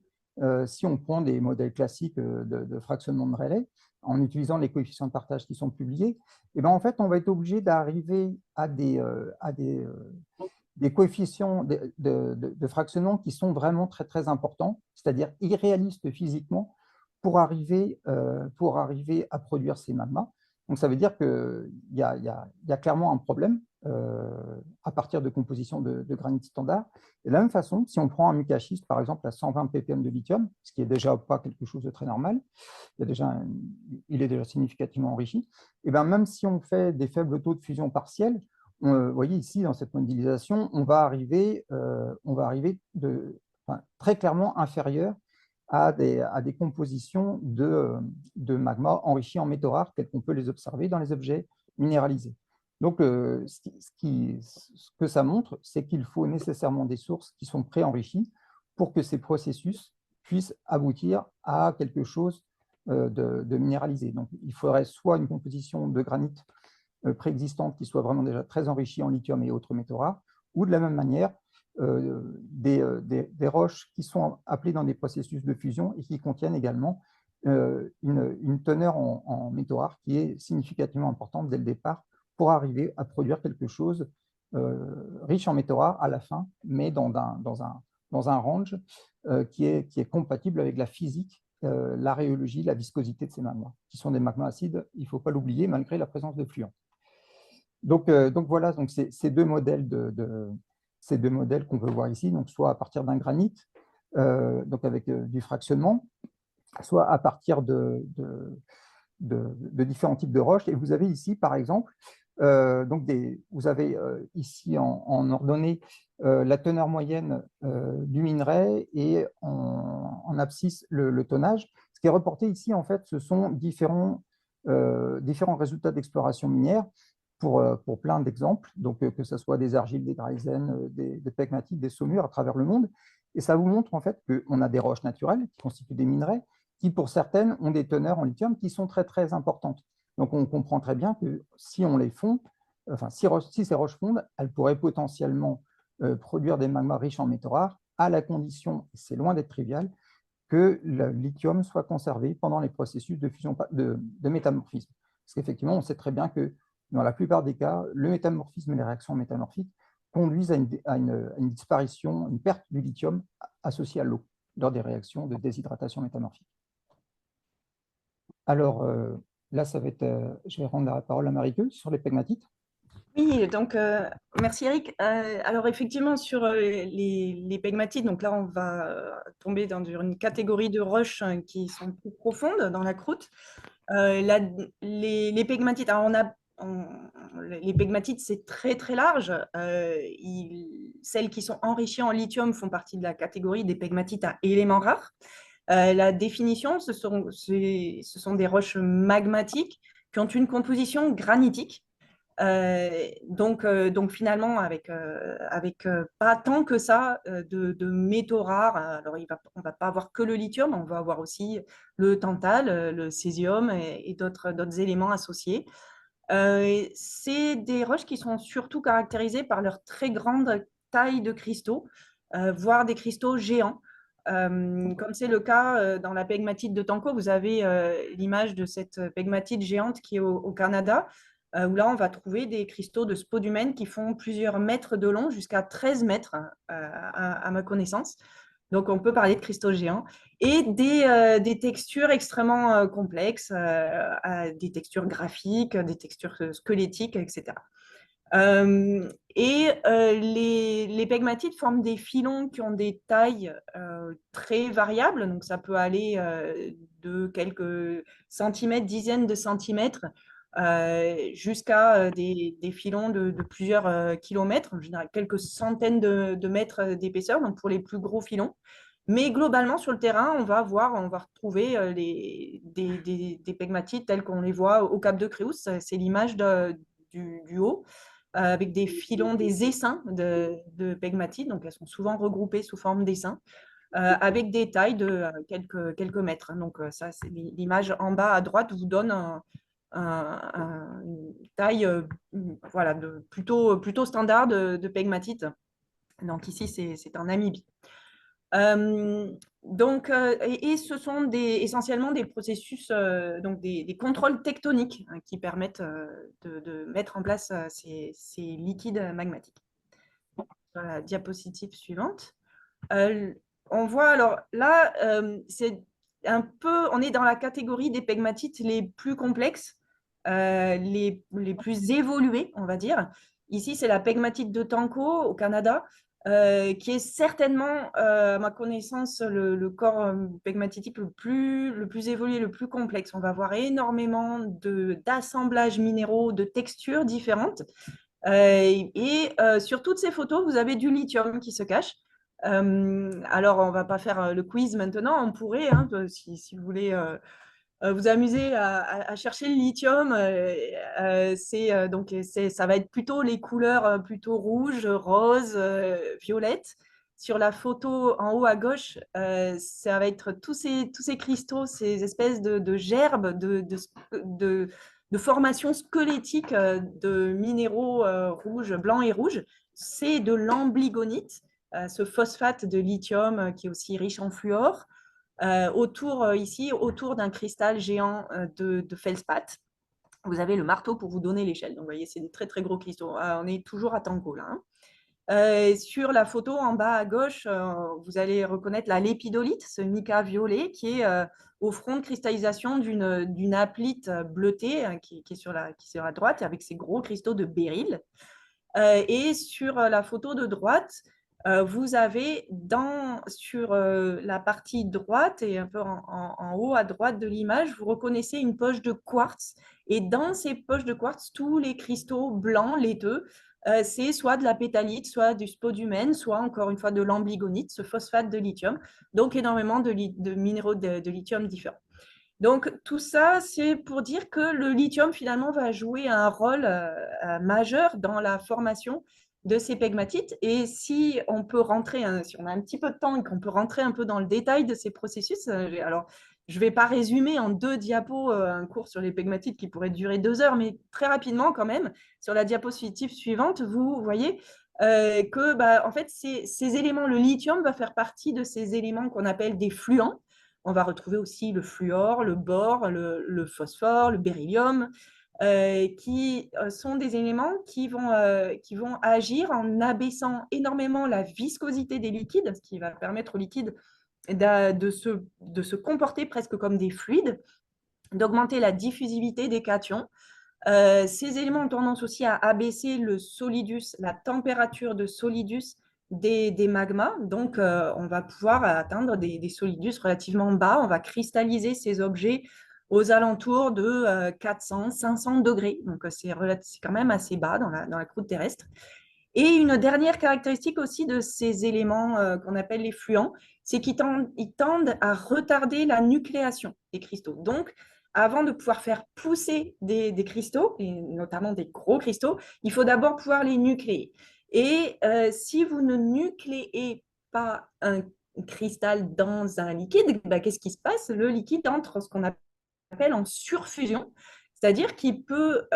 si on prend des modèles classiques de fractionnement de Rayleigh, en utilisant les coefficients de partage qui sont publiés, et ben en fait, on va être obligé d'arriver à des coefficients de fractionnement qui sont vraiment très, très importants, c'est-à-dire irréalistes physiquement, pour arriver à produire ces magmas. Donc, ça veut dire qu'il y a clairement un problème à partir de compositions de granit standard. Et de la même façon, si on prend un micaschiste, par exemple, à 120 ppm de lithium, ce qui est déjà pas quelque chose de très normal, il est déjà significativement enrichi, et bien même si on fait des faibles taux de fusion partielle, vous voyez ici, dans cette modélisation, on va arriver très clairement inférieur à des compositions de magma enrichis en métaux rares tels qu'on peut les observer dans les objets minéralisés. Donc, ce que ça montre, c'est qu'il faut nécessairement des sources qui sont pré-enrichies pour que ces processus puissent aboutir à quelque chose de minéralisé. Donc, il faudrait soit une composition de granit préexistante qui soit vraiment déjà très enrichie en lithium et autres métaux rares, ou de la même manière, des roches qui sont appelées dans des processus de fusion et qui contiennent également une teneur en métaux rares qui est significativement importante dès le départ pour arriver à produire quelque chose riche en métaux rares à la fin, mais dans un range qui est compatible avec la physique, la rhéologie, la viscosité de ces magmas, qui sont des magmas acides, il ne faut pas l'oublier, malgré la présence de fluents. Donc voilà, ces deux modèles qu'on peut voir ici, donc soit à partir d'un granit, donc avec du fractionnement, soit à partir de différents types de roches. Et vous avez ici, par exemple, vous avez ici en ordonnée la teneur moyenne du minerai et en abscisse le tonnage. Ce qui est reporté ici, en fait, ce sont différents résultats d'exploration minière pour plein d'exemples, donc que ce soit des argiles, des greisen, des pegmatites, des saumures à travers le monde. Et ça vous montre en fait qu'on a des roches naturelles qui constituent des minerais qui, pour certaines, ont des teneurs en lithium qui sont très, très importantes. Donc, on comprend très bien que si on les fond, enfin, si ces roches fondent, elles pourraient potentiellement produire des magmas riches en métaux rares, à la condition, et c'est loin d'être trivial, que le lithium soit conservé pendant les processus de fusion de métamorphisme. Parce qu'effectivement, on sait très bien que dans la plupart des cas, le métamorphisme et les réactions métamorphiques conduisent à une disparition, une perte du lithium associée à l'eau lors des réactions de déshydratation métamorphique. Alors là, je vais rendre la parole à Marie-Queue sur les pegmatites. Oui, donc merci Eric. Alors effectivement, sur les pegmatites, donc là, on va tomber dans une catégorie de roches qui sont plus profondes dans la croûte. Les pegmatites, alors les pegmatites, c'est très très large. Celles qui sont enrichies en lithium font partie de la catégorie des pegmatites à éléments rares. La définition, ce sont des roches magmatiques qui ont une composition granitique. Donc finalement, avec pas tant que ça de métaux rares. Alors, on ne va pas avoir que le lithium, on va avoir aussi le tantale, le césium et d'autres éléments associés. C'est des roches qui sont surtout caractérisées par leur très grande taille de cristaux, voire des cristaux géants. Comme c'est le cas dans la pegmatite de Tanco, vous avez l'image de cette pegmatite géante qui est au Canada, où là on va trouver des cristaux de spodumène qui font plusieurs mètres de long, jusqu'à 13 mètres à ma connaissance. Donc on peut parler de cristaux géants et des textures extrêmement complexes, des textures graphiques, des textures squelettiques, etc. Les pegmatites forment des filons qui ont des tailles très variables, donc ça peut aller de quelques centimètres, dizaines de centimètres, jusqu'à des filons de plusieurs kilomètres, en général quelques centaines de mètres d'épaisseur, donc pour les plus gros filons. Mais globalement, sur le terrain, on va retrouver des pegmatites telles qu'on les voit au Cap de Creus. C'est l'image du haut, avec des filons, des essaims de pegmatites. Donc, elles sont souvent regroupées sous forme d'essaims, avec des tailles de quelques mètres. Donc, ça, c'est l'image en bas à droite vous donne une taille voilà, plutôt standard de pegmatite. Donc, ici, c'est un amibie. Et ce sont essentiellement des processus, donc des contrôles tectoniques qui permettent de mettre en place ces liquides magmatiques. Sur la diapositive suivante, on voit alors là, c'est un peu, on est dans la catégorie des pegmatites les plus complexes, les plus évoluées, on va dire. Ici, c'est la pegmatite de Tanco au Canada, qui est certainement, à ma connaissance, le corps pegmatitique le plus évolué, le plus complexe. On va avoir énormément d'assemblages minéraux, de textures différentes. Sur toutes ces photos, vous avez du lithium qui se cache. Alors, on ne va pas faire le quiz maintenant, on pourrait, hein, si vous voulez vous amuser à chercher le lithium. Ça va être plutôt les couleurs plutôt rouge, rose, violette. Sur la photo en haut à gauche, ça va être tous ces cristaux, ces espèces de gerbes, de formations squelettiques de minéraux rouges, blancs et rouges. C'est de l'ambligonite, ce phosphate de lithium qui est aussi riche en fluor. Autour d'un cristal géant de feldspath. Vous avez le marteau pour vous donner l'échelle. Donc, vous voyez, c'est des très, très gros cristaux. On est toujours à Tanco, là. Sur la photo en bas à gauche, vous allez reconnaître la lépidolite, ce mica violet, qui est au front de cristallisation d'une aplite bleutée qui est sur la droite, avec ses gros cristaux de béryl. Et sur la photo de droite, vous avez sur la partie droite et un peu en haut à droite de l'image, vous reconnaissez une poche de quartz. Et dans ces poches de quartz, tous les cristaux blancs laiteux, c'est soit de la pétalite, soit du spodumène, soit encore une fois de l'ambligonite, ce phosphate de lithium. Donc énormément de minéraux de lithium différents. Donc, tout ça, c'est pour dire que le lithium, finalement, va jouer un rôle majeur dans la formation de ces pegmatites. Et si on peut rentrer, si on a un petit peu de temps et qu'on peut rentrer un peu dans le détail de ces processus, alors, je ne vais pas résumer en 2 diapos un cours sur les pegmatites qui pourrait durer 2 heures, mais très rapidement quand même, sur la diapositive suivante, vous voyez que, en fait, ces éléments, le lithium va faire partie de ces éléments qu'on appelle des fluents. On va retrouver aussi le fluor, le bore, le phosphore, le beryllium, qui sont des éléments qui vont agir en abaissant énormément la viscosité des liquides, ce qui va permettre aux liquides de se comporter presque comme des fluides, d'augmenter la diffusivité des cations. Ces éléments ont tendance aussi à abaisser le solidus, la température de solidus des magmas. Donc, on va pouvoir atteindre des solidus relativement bas. On va cristalliser ces objets aux alentours de 400-500 degrés. Donc, c'est quand même assez bas dans la croûte terrestre. Et une dernière caractéristique aussi de ces éléments qu'on appelle les fluents, c'est qu'ils tendent à retarder la nucléation des cristaux. Donc, avant de pouvoir faire pousser des cristaux, et notamment des gros cristaux, il faut d'abord pouvoir les nucléer. Et si vous ne nucléez pas un cristal dans un liquide, qu'est-ce qui se passe? Le liquide entre ce qu'on appelle en surfusion, c'est-à-dire qu'il peut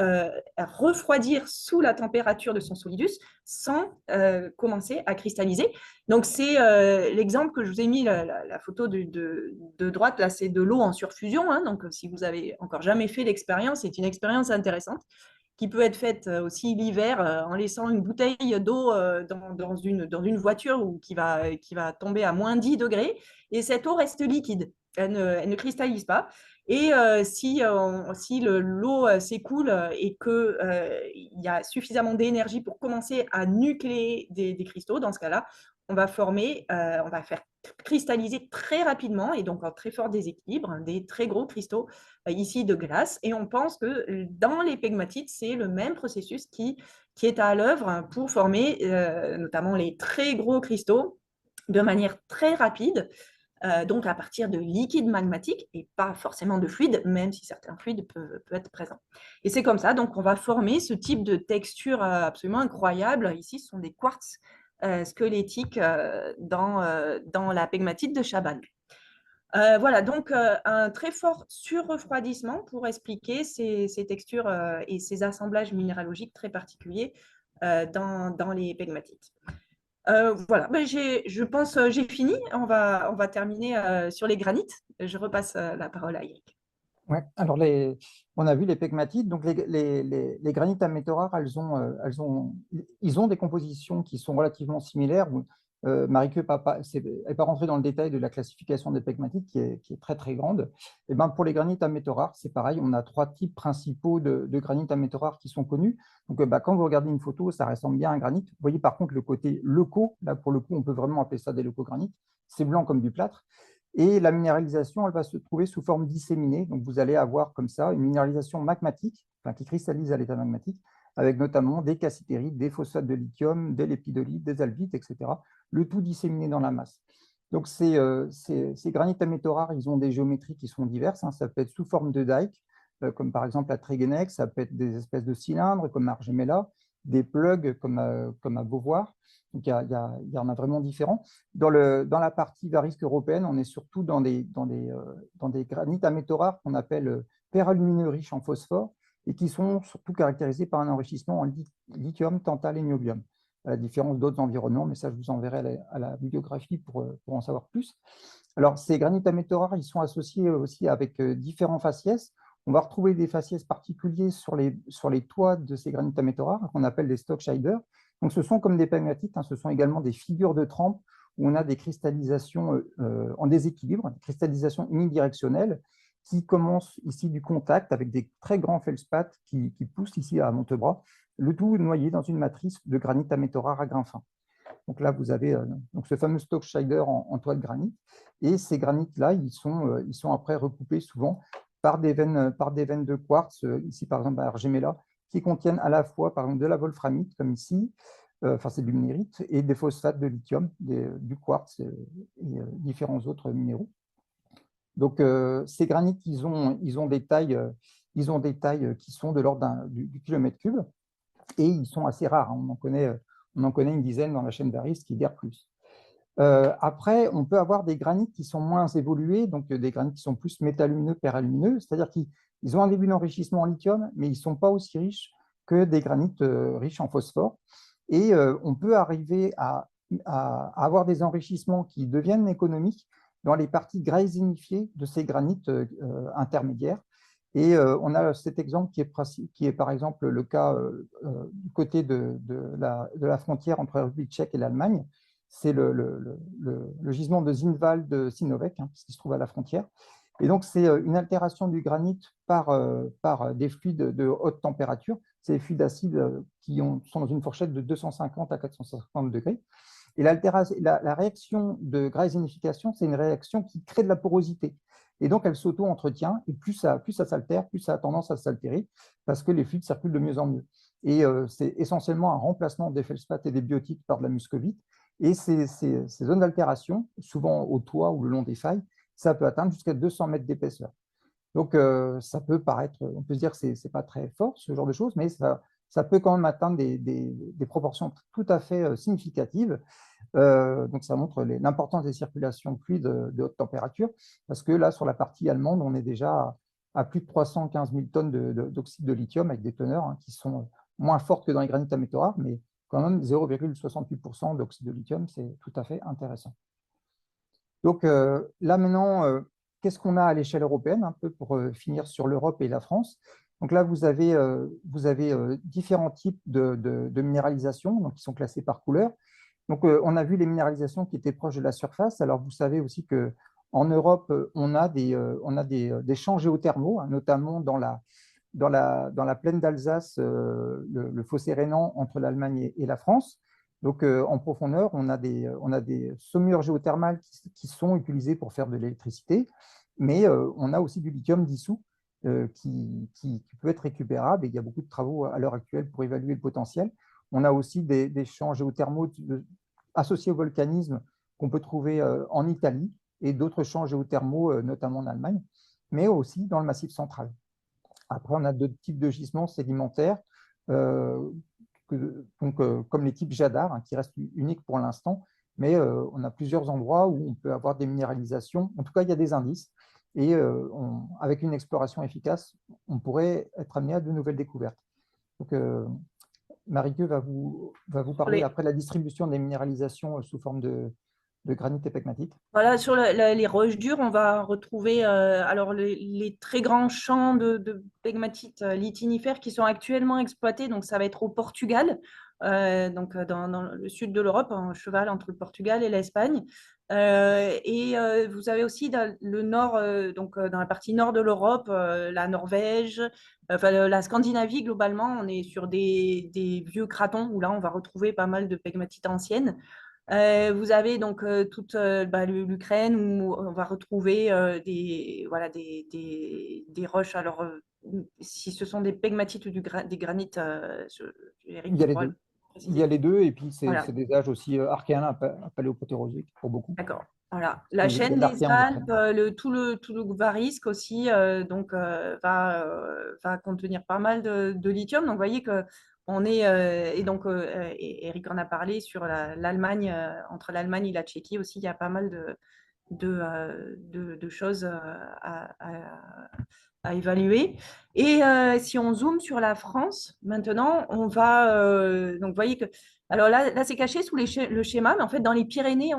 refroidir sous la température de son solidus sans commencer à cristalliser. Donc, c'est l'exemple que je vous ai mis, la photo de droite, là, c'est de l'eau en surfusion. Hein, donc, si vous avez encore jamais fait l'expérience, c'est une expérience intéressante qui peut être faite aussi l'hiver en laissant une bouteille d'eau dans une voiture qui va tomber à moins 10 degrés. Et cette eau reste liquide. Elle ne cristallise pas. Et si l'eau s'écoule et qu'il y a suffisamment d'énergie pour commencer à nucléer des cristaux, dans ce cas-là, on va faire cristalliser très rapidement et donc en très fort déséquilibre des très gros cristaux ici de glace. Et on pense que dans les pegmatites, c'est le même processus qui est à l'œuvre pour former notamment les très gros cristaux de manière très rapide. Donc à partir de liquide magmatique et pas forcément de fluide, même si certains fluides peuvent être présents. Et c'est comme ça, donc on va former ce type de texture absolument incroyable. Ici, ce sont des quartz squelettiques dans la pegmatite de Chaban. Voilà, donc un très fort surrefroidissement pour expliquer ces textures et ces assemblages minéralogiques très particuliers dans les pegmatites. Voilà, je pense j'ai fini. On va terminer sur les granites. Je repasse la parole à Eric. Ouais. Alors, on a vu les pegmatites. Donc, les granites améthorares, ils ont des compositions qui sont relativement similaires. Marie-Queux n'est pas rentrée dans le détail de la classification des pegmatites qui est très, très grande. Et ben, pour les granites améthorares, c'est pareil. On a 3 types principaux de granites améthorares qui sont connus. Donc, quand vous regardez une photo, ça ressemble bien à un granit. Vous voyez par contre le côté leuco. Là, pour le coup, on peut vraiment appeler ça des leucogranites. C'est blanc comme du plâtre. Et la minéralisation, elle va se trouver sous forme disséminée. Donc, vous allez avoir comme ça une minéralisation magmatique, enfin, qui cristallise à l'état magmatique, avec notamment des cassitérites, des phosphates de lithium, des lépidolites, des albites, etc. Le tout disséminé dans la masse. Donc, ces granites améthorares, ils ont des géométries qui sont diverses. Hein. Ça peut être sous forme de dike, comme par exemple la Tréguenec, ça peut être des espèces de cylindres comme Argemella, des plugs comme à Beauvoir. Donc, il y en a vraiment différents. Dans la partie varisque européenne, on est surtout dans des granites améthorares qu'on appelle peralumineux riches en phosphore et qui sont surtout caractérisés par un enrichissement en lithium, tantal et niobium, à la différence d'autres environnements, mais ça, je vous enverrai à la bibliographie pour en savoir plus. Alors, ces granites améthorares, ils sont associés aussi avec différents faciès. On va retrouver des faciès particuliers sur les toits de ces granites améthorares, qu'on appelle des Stockscheider. Donc, ce sont comme des pegmatites, hein, ce sont également des figures de trempe où on a des cristallisations en déséquilibre, des cristallisations unidirectionnelles qui commencent ici du contact avec des très grands feldspaths qui poussent ici à Montebras, le tout noyé dans une matrice de granit améthorare à grains fins. Donc là, vous avez donc ce fameux Stockschneider en toile de granit. Et ces granites-là, ils sont après recoupés souvent par des veines de quartz, ici par exemple à Argemela, qui contiennent à la fois par exemple de la wolframite, comme ici, enfin c'est du minérite, et des phosphates de lithium, du quartz et différents autres minéraux. Donc ces granites, ils ont des tailles, qui sont de l'ordre du kilomètre cube, et ils sont assez rares, hein. On en connaît une dizaine dans la chaîne d'Aris qui guère plus. Après, on peut avoir des granites qui sont moins évolués, donc des granites qui sont plus métalumineux, peralumineux, c'est-à-dire qu'ils ont un début d'enrichissement en lithium, mais ils ne sont pas aussi riches que des granites riches en phosphore. Et on peut arriver à avoir des enrichissements qui deviennent économiques dans les parties grésinifiées de ces granites intermédiaires. Et on a cet exemple qui est par exemple le cas du côté de la frontière entre la République tchèque et l'Allemagne. C'est le gisement de Zinnwald de Sinovec, hein, qui se trouve à la frontière. Et donc, c'est une altération du granit par des fluides de haute température. C'est des fluides acides qui sont dans une fourchette de 250 à 450 degrés. Et la réaction de grésinification, c'est une réaction qui crée de la porosité. Et donc, elle s'auto-entretient, et plus ça s'altère, plus ça a tendance à s'altérer, parce que les fluides circulent de mieux en mieux. Et c'est essentiellement un remplacement des feldspaths et des biotites par de la muscovite. Et ces zones d'altération, souvent au toit ou le long des failles, ça peut atteindre jusqu'à 200 mètres d'épaisseur. Donc, ça peut paraître, on peut se dire que ce n'est pas très fort, ce genre de choses, mais ça peut quand même atteindre des proportions tout à fait significatives. Donc, ça montre l'importance des circulations de fluides de haute température, parce que là, sur la partie allemande, on est déjà à plus de 315 000 tonnes d'oxyde de lithium avec des teneurs, hein, qui sont moins fortes que dans les granites à métaux rares, mais quand même 0,68% d'oxyde de lithium, c'est tout à fait intéressant. Donc là maintenant, qu'est-ce qu'on a à l'échelle européenne, un peu pour finir sur l'Europe et la France. Donc là, vous avez différents types de minéralisation, donc qui sont classés par couleur. Donc on a vu les minéralisations qui étaient proches de la surface. Alors vous savez aussi qu'en Europe, on a des champs géothermaux, hein, notamment dans la plaine d'Alsace, le fossé rhénan entre l'Allemagne et la France. Donc, en profondeur, on a des saumures géothermales qui sont utilisées pour faire de l'électricité, mais on a aussi du lithium dissous qui peut être récupérable, et il y a beaucoup de travaux à l'heure actuelle pour évaluer le potentiel. On a aussi des champs géothermaux associés au volcanisme qu'on peut trouver en Italie, et d'autres champs géothermaux, notamment en Allemagne, mais aussi dans le Massif central. Après, on a d'autres types de gisements sédimentaires, comme les types Jadar, hein, qui restent uniques pour l'instant, mais on a plusieurs endroits où on peut avoir des minéralisations. En tout cas, il y a des indices. Et avec une exploration efficace, on pourrait être amené à de nouvelles découvertes. Donc, Marie-Gueux va vous parler après de la distribution des minéralisations sous forme de granit et pegmatite. Voilà, sur les roches dures, on va retrouver alors les très grands champs de pegmatite litinifère qui sont actuellement exploités. Donc, ça va être au Portugal, donc dans le sud de l'Europe, en cheval entre le Portugal et l'Espagne. Vous avez aussi dans le nord, dans la partie nord de l'Europe, la Norvège, enfin la Scandinavie globalement. On est sur des vieux cratons où là, on va retrouver pas mal de pegmatite ancienne. Vous avez donc toute l'Ukraine où on va retrouver des roches. Alors, si ce sont des pegmatites ou des granites, Eric, Il y a tu les pourras le deux. Il y préciser. a les deux, et puis Voilà, c'est des âges aussi archéens, paléoprotéroziques pour beaucoup. d'accord. Voilà. Il La y a chaîne de des l'archéen en Alpes, Ukraine. tout le Varisque aussi, va contenir pas mal de lithium. Donc, vous voyez que on est, et donc, Eric en a parlé sur l'Allemagne, entre l'Allemagne et la Tchéquie aussi, il y a pas mal de choses à évaluer. Et si on zoome sur la France, maintenant, on va. Donc, vous voyez que. Alors là c'est caché sous le schéma, mais en fait, dans les Pyrénées,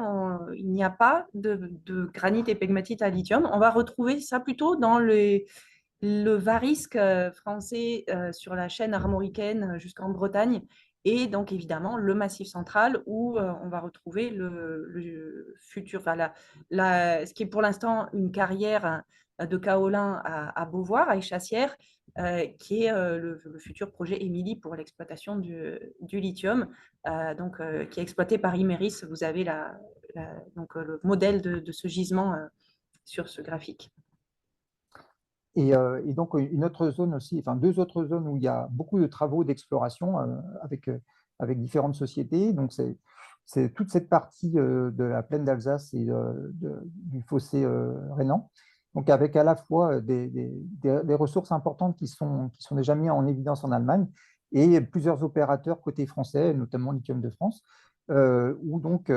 il n'y a pas de granit et pegmatite à lithium. On va retrouver ça plutôt dans le Varisque français sur la chaîne armoricaine jusqu'en Bretagne. Et donc, évidemment, le Massif central où on va retrouver le futur, enfin, ce qui est pour l'instant une carrière de kaolin à Beauvoir, à Échassières, qui est le futur projet Emily pour l'exploitation du lithium, qui est exploité par Imerys. Vous avez le modèle de ce gisement sur ce graphique. Et donc, une autre zone aussi, enfin deux autres zones où il y a beaucoup de travaux d'exploration avec différentes sociétés. Donc, c'est toute cette partie de la plaine d'Alsace et du fossé rhénan. Donc, avec à la fois des ressources importantes qui sont déjà mises en évidence en Allemagne et plusieurs opérateurs côté français, notamment Lithium de France, où donc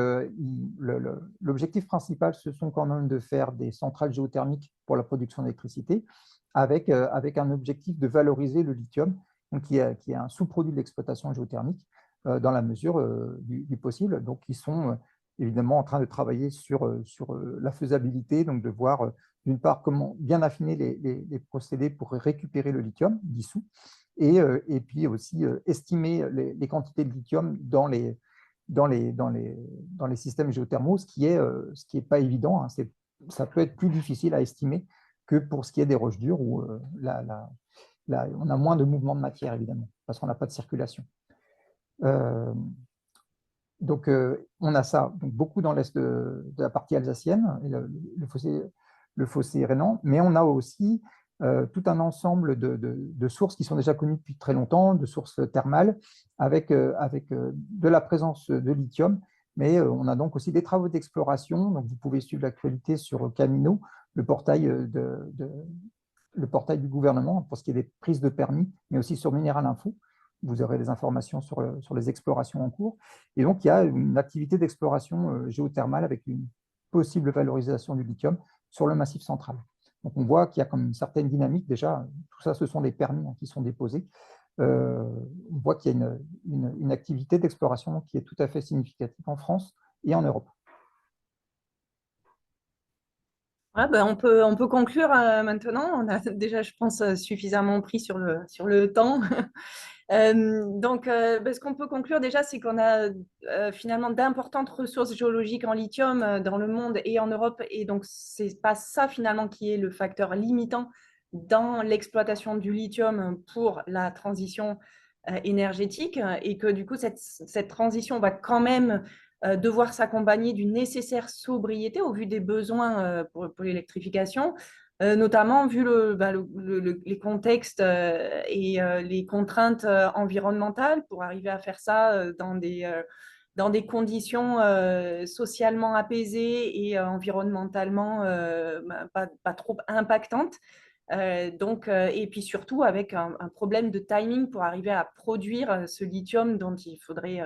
l'objectif principal, ce sont quand même de faire des centrales géothermiques pour la production d'électricité, avec un objectif de valoriser le lithium, donc qui est un sous-produit de l'exploitation géothermique dans la mesure du possible. Donc, ils sont évidemment en train de travailler sur la faisabilité, donc de voir d'une part comment bien affiner les procédés pour récupérer le lithium dissous, et puis aussi estimer les quantités de lithium dans les systèmes géothermaux, ce qui est pas évident, hein. Ça peut être plus difficile à estimer que pour ce qui est des roches dures où on a moins de mouvement de matière, évidemment, parce qu'on n'a pas de circulation. Donc, on a ça donc, beaucoup dans l'est de la partie alsacienne, et le fossé rhénan, mais on a aussi tout un ensemble de sources qui sont déjà connues depuis très longtemps, de sources thermales, avec de la présence de lithium, mais on a donc aussi des travaux d'exploration. Donc, vous pouvez suivre l'actualité sur Camino, le portail, le portail du gouvernement pour ce qui est des prises de permis, mais aussi sur Minéral Info. Vous aurez des informations sur les explorations en cours. Et donc, il y a une activité d'exploration géothermale avec une possible valorisation du lithium sur le Massif central. Donc, on voit qu'il y a comme une certaine dynamique déjà. Tout ça, ce sont des permis qui sont déposés. On voit qu'il y a une activité d'exploration qui est tout à fait significative en France et en Europe. Ouais, ben, on peut conclure maintenant. On a déjà, je pense, suffisamment pris sur le temps. Ce qu'on peut conclure déjà, c'est qu'on a finalement d'importantes ressources géologiques en lithium dans le monde et en Europe. Et donc, c'est pas ça finalement qui est le facteur limitant dans l'exploitation du lithium pour la transition énergétique. Et que du coup, cette transition va quand même devoir s'accompagner d'une nécessaire sobriété au vu des besoins pour l'électrification. Notamment vu les contextes et les contraintes environnementales pour arriver à faire ça dans des conditions socialement apaisées et environnementalement pas trop impactantes. Et puis surtout avec un problème de timing pour arriver à produire ce lithium dont il faudrait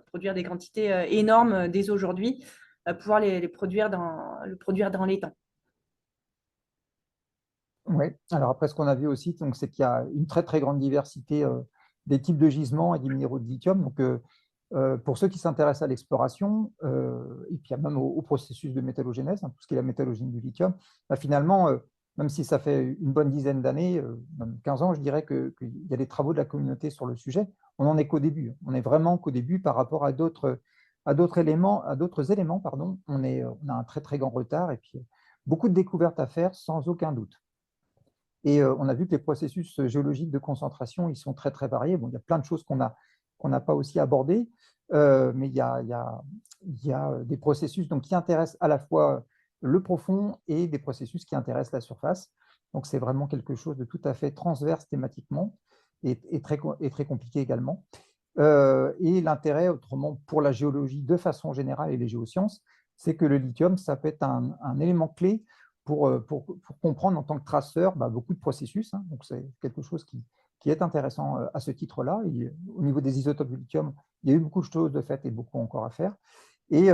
produire des quantités énormes dès aujourd'hui, pouvoir le produire dans les temps. Oui, alors après, ce qu'on a vu aussi, c'est qu'il y a une très très grande diversité des types de gisements et des minéraux de lithium. Donc, pour ceux qui s'intéressent à l'exploration, et puis même au processus de métallogénèse, tout ce qui est la métallogène du lithium, finalement, même si ça fait une bonne dizaine d'années, même 15 ans, je dirais qu'il y a des travaux de la communauté sur le sujet. On n'en est qu'au début. On est vraiment qu'au début par rapport à d'autres éléments, pardon. On a un très très grand retard et puis beaucoup de découvertes à faire sans aucun doute. Et on a vu que les processus géologiques de concentration, ils sont très, très variés. Bon, il y a plein de choses qu'on n'a pas aussi abordées, mais il y a des processus donc, qui intéressent à la fois le profond et des processus qui intéressent la surface. Donc, c'est vraiment quelque chose de tout à fait transverse thématiquement et très compliqué également. Et l'intérêt, autrement, pour la géologie de façon générale et les géosciences, c'est que le lithium, ça peut être un élément clé pour comprendre en tant que traceur beaucoup de processus. Donc, c'est quelque chose qui est intéressant à ce titre-là. Au niveau des isotopes du lithium, il y a eu beaucoup de choses de fait et beaucoup encore à faire. Et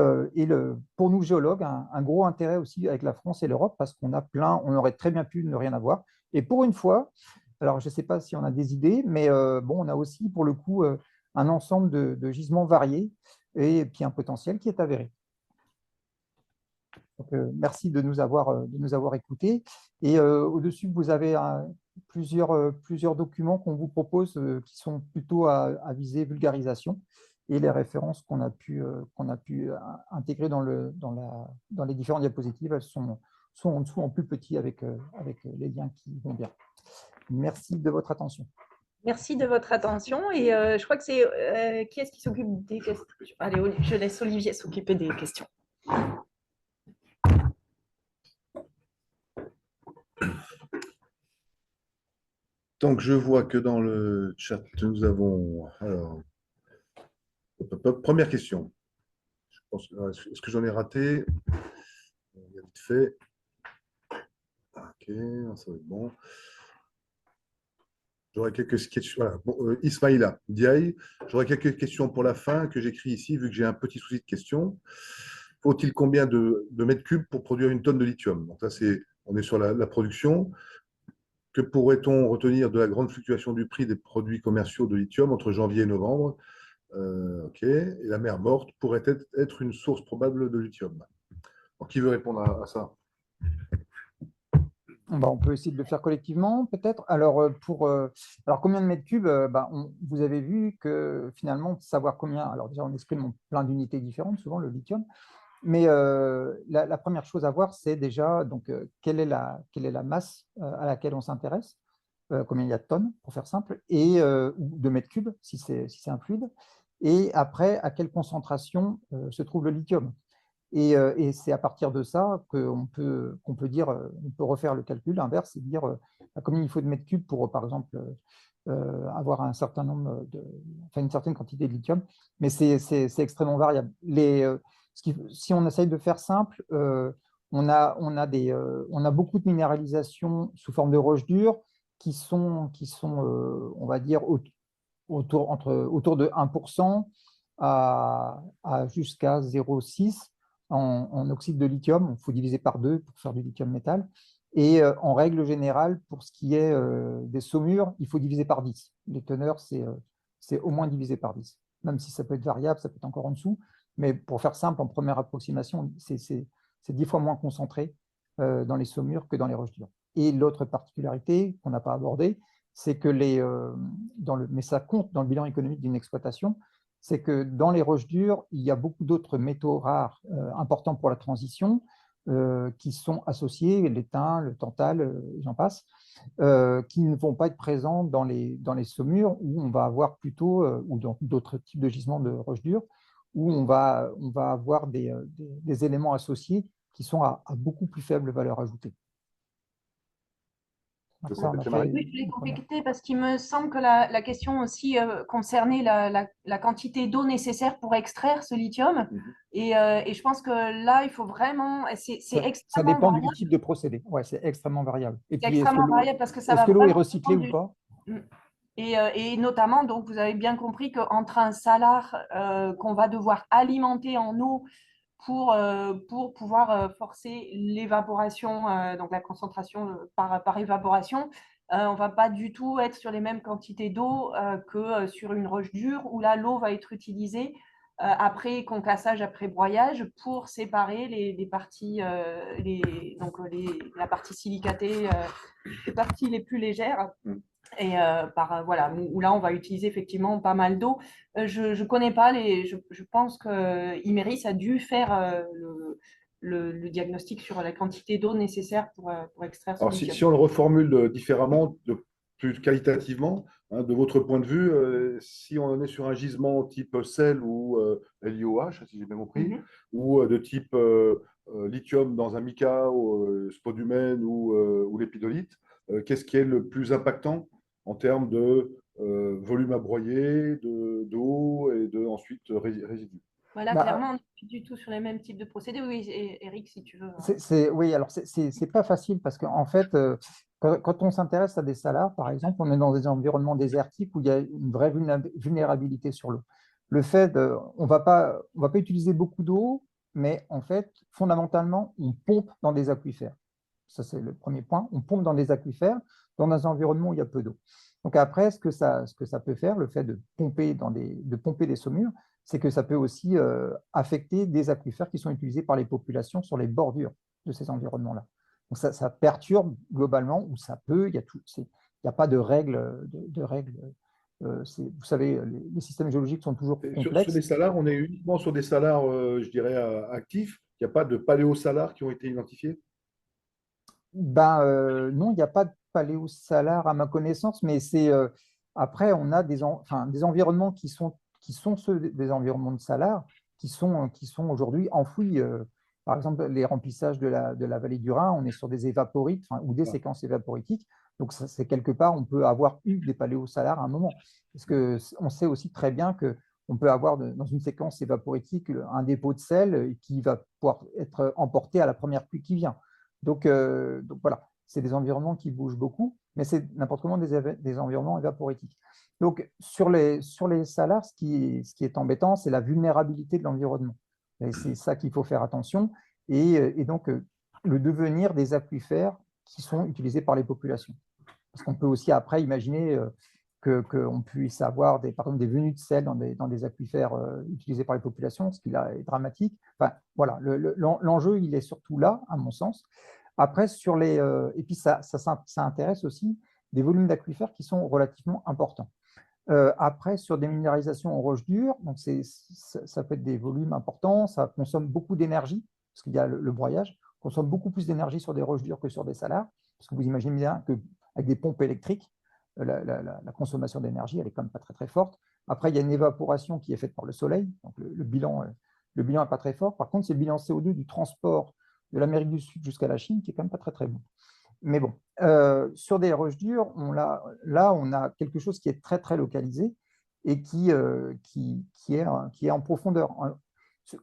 pour nous, géologues, un gros intérêt aussi avec la France et l'Europe, parce qu'on on aurait très bien pu ne rien avoir. Et pour une fois, alors je ne sais pas si on a des idées, mais bon, on a aussi pour le coup un ensemble de gisements variés et puis un potentiel qui est avéré. Donc, merci de nous avoir écoutés. Et au-dessus, vous avez plusieurs documents qu'on vous propose qui sont plutôt à visée vulgarisation. Et les références qu'on a pu intégrer dans les différentes diapositives, elles sont en dessous en plus petit avec les liens qui vont bien. Merci de votre attention. Merci de votre attention et je crois que c'est qui est-ce qui s'occupe des questions? Allez, je laisse Olivier s'occuper des questions. Donc, je vois que dans le chat, nous avons… Alors, première question. Est-ce que j'en ai raté? Il y a vite fait. Ok, ça va être bon. J'aurais quelques questions. Voilà. Bon, Ismaïla Diaye, j'aurais quelques questions pour la fin que j'écris ici, vu que j'ai un petit souci de questions. Faut-il combien de mètres cubes pour produire une tonne de lithium? Donc là, on est sur la production. Que pourrait-on retenir de la grande fluctuation du prix des produits commerciaux de lithium entre janvier et novembre? Ok. Et la mer Morte pourrait être une source probable de lithium. Donc, qui veut répondre à ça? On peut essayer de le faire collectivement, peut-être. Alors, alors, combien de mètres cubes vous avez vu que finalement, savoir combien… Alors, déjà, on exprime plein d'unités différentes, souvent, le lithium. Mais la première chose à voir, c'est déjà donc, quelle est la masse à laquelle on s'intéresse, combien il y a de tonnes, pour faire simple, et ou de mètres cubes, si c'est un fluide. Et après, à quelle concentration se trouve le lithium. Et c'est à partir de ça qu'on peut dire, on peut refaire le calcul inverse et dire combien il faut de mètres cubes pour, par exemple, avoir un certain nombre une certaine quantité de lithium. Mais c'est extrêmement variable. Si on essaye de faire simple, on a beaucoup de minéralisation sous forme de roches dures qui sont on va dire, autour de 1% à jusqu'à 0,6 en oxyde de lithium. Il faut diviser par 2 pour faire du lithium métal. Et en règle générale, pour ce qui est des saumures, il faut diviser par 10. Les teneurs, c'est au moins divisé par 10. Même si ça peut être variable, ça peut être encore en dessous. Mais pour faire simple, en première approximation, c'est 10 fois moins concentré dans les saumures que dans les roches dures. Et l'autre particularité qu'on n'a pas abordée, c'est que mais ça compte dans le bilan économique d'une exploitation, c'est que dans les roches dures, il y a beaucoup d'autres métaux rares importants pour la transition qui sont associés, l'étain, le tantal, j'en passe, qui ne vont pas être présents dans les saumures où on va avoir plutôt, ou dans d'autres types de gisements de roches dures, où on va avoir des éléments associés qui sont à beaucoup plus faible valeur ajoutée. Oui, je voulais compléter parce qu'il me semble que la question aussi concernait la quantité d'eau nécessaire pour extraire ce lithium. Et je pense que là, il faut vraiment… C'est extrêmement ça dépend variable. du type de procédé. Ouais, c'est extrêmement variable. Et C'est puis, extrêmement variable parce que ça va est-ce que l'eau est vraiment recyclée ou dépendre pas? Et notamment, donc, vous avez bien compris qu'entre un salar qu'on va devoir alimenter en eau pour pouvoir forcer l'évaporation, donc la concentration par évaporation, on ne va pas du tout être sur les mêmes quantités d'eau que sur une roche dure où là, l'eau va être utilisée après concassage, après broyage pour séparer les parties, la partie silicatée, les parties les plus légères. Et voilà, où là, on va utiliser effectivement pas mal d'eau. Je ne connais pas je pense que Imerys a dû faire le diagnostic sur la quantité d'eau nécessaire pour extraire ce Alors, lithium. si on le reformule différemment, plus qualitativement, hein, de votre point de vue, si on en est sur un gisement type sel ou LiOH, si j'ai bien compris, ou de type lithium dans un mica, ou spodumène ou l'épidolite, qu'est-ce qui est le plus impactant en termes de volume à broyer, d'eau et ensuite résidus? Voilà, clairement, on n'est plus du tout sur les mêmes types de procédés. Oui, Eric, si tu veux. Oui, alors c'est pas facile parce qu'en fait, quand on s'intéresse à des salars, par exemple, on est dans des environnements désertiques où il y a une vraie vulnérabilité sur l'eau. Le fait on va pas utiliser beaucoup d'eau, mais en fait, fondamentalement, on pompe dans des aquifères. Ça, c'est le premier point. On pompe dans des aquifères dans des environnements où il y a peu d'eau. Donc après, ce que ça peut faire, le fait de pomper des saumures, c'est que ça peut aussi affecter des aquifères qui sont utilisés par les populations sur les bordures de ces environnements-là. Donc ça perturbe globalement, ou ça peut, il n'y a pas de règles. Vous savez, les systèmes géologiques sont toujours complexes. Sur les salars, on est uniquement sur des salars, je dirais, actifs. Il n'y a pas de paléosalars qui ont été identifiés? Non, il n'y a pas de paléosalar à ma connaissance, mais après, on a des environnements qui sont ceux des environnements de salar, qui sont aujourd'hui enfouis. Par exemple, les remplissages de la vallée du Rhin, on est sur des évaporites, ou des séquences évaporitiques. Donc, c'est quelque part, on peut avoir eu des paléosalars à un moment. Parce qu'on sait aussi très bien qu'on peut avoir dans une séquence évaporitique un dépôt de sel qui va pouvoir être emporté à la première pluie qui vient. Donc voilà, c'est des environnements qui bougent beaucoup, mais c'est n'importe comment des environnements évaporitiques. Donc sur les salars, ce qui est embêtant, c'est la vulnérabilité de l'environnement. Et c'est ça qu'il faut faire attention. Et donc le devenir des aquifères qui sont utilisés par les populations. Parce qu'on peut aussi après imaginer qu'on puisse avoir par exemple des venues de sel dans des aquifères utilisés par les populations, ce qui là est dramatique. Enfin, voilà, l'enjeu, il est surtout là, à mon sens. Après, et puis ça intéresse aussi des volumes d'aquifères qui sont relativement importants. Après, sur des minéralisations en roche dure, donc ça peut être des volumes importants, ça consomme beaucoup d'énergie, parce qu'il y a le broyage, consomme beaucoup plus d'énergie sur des roches dures que sur des salars, parce que vous imaginez bien qu'avec des pompes électriques, la consommation d'énergie, elle est quand même pas très très forte. Après, il y a une évaporation qui est faite par le soleil, donc le bilan n'est pas très fort. Par contre, c'est le bilan CO2 du transport de l'Amérique du Sud jusqu'à la Chine qui est quand même pas très très bon. Mais bon, sur des roches dures, là, on a quelque chose qui est très très localisé et qui est en profondeur.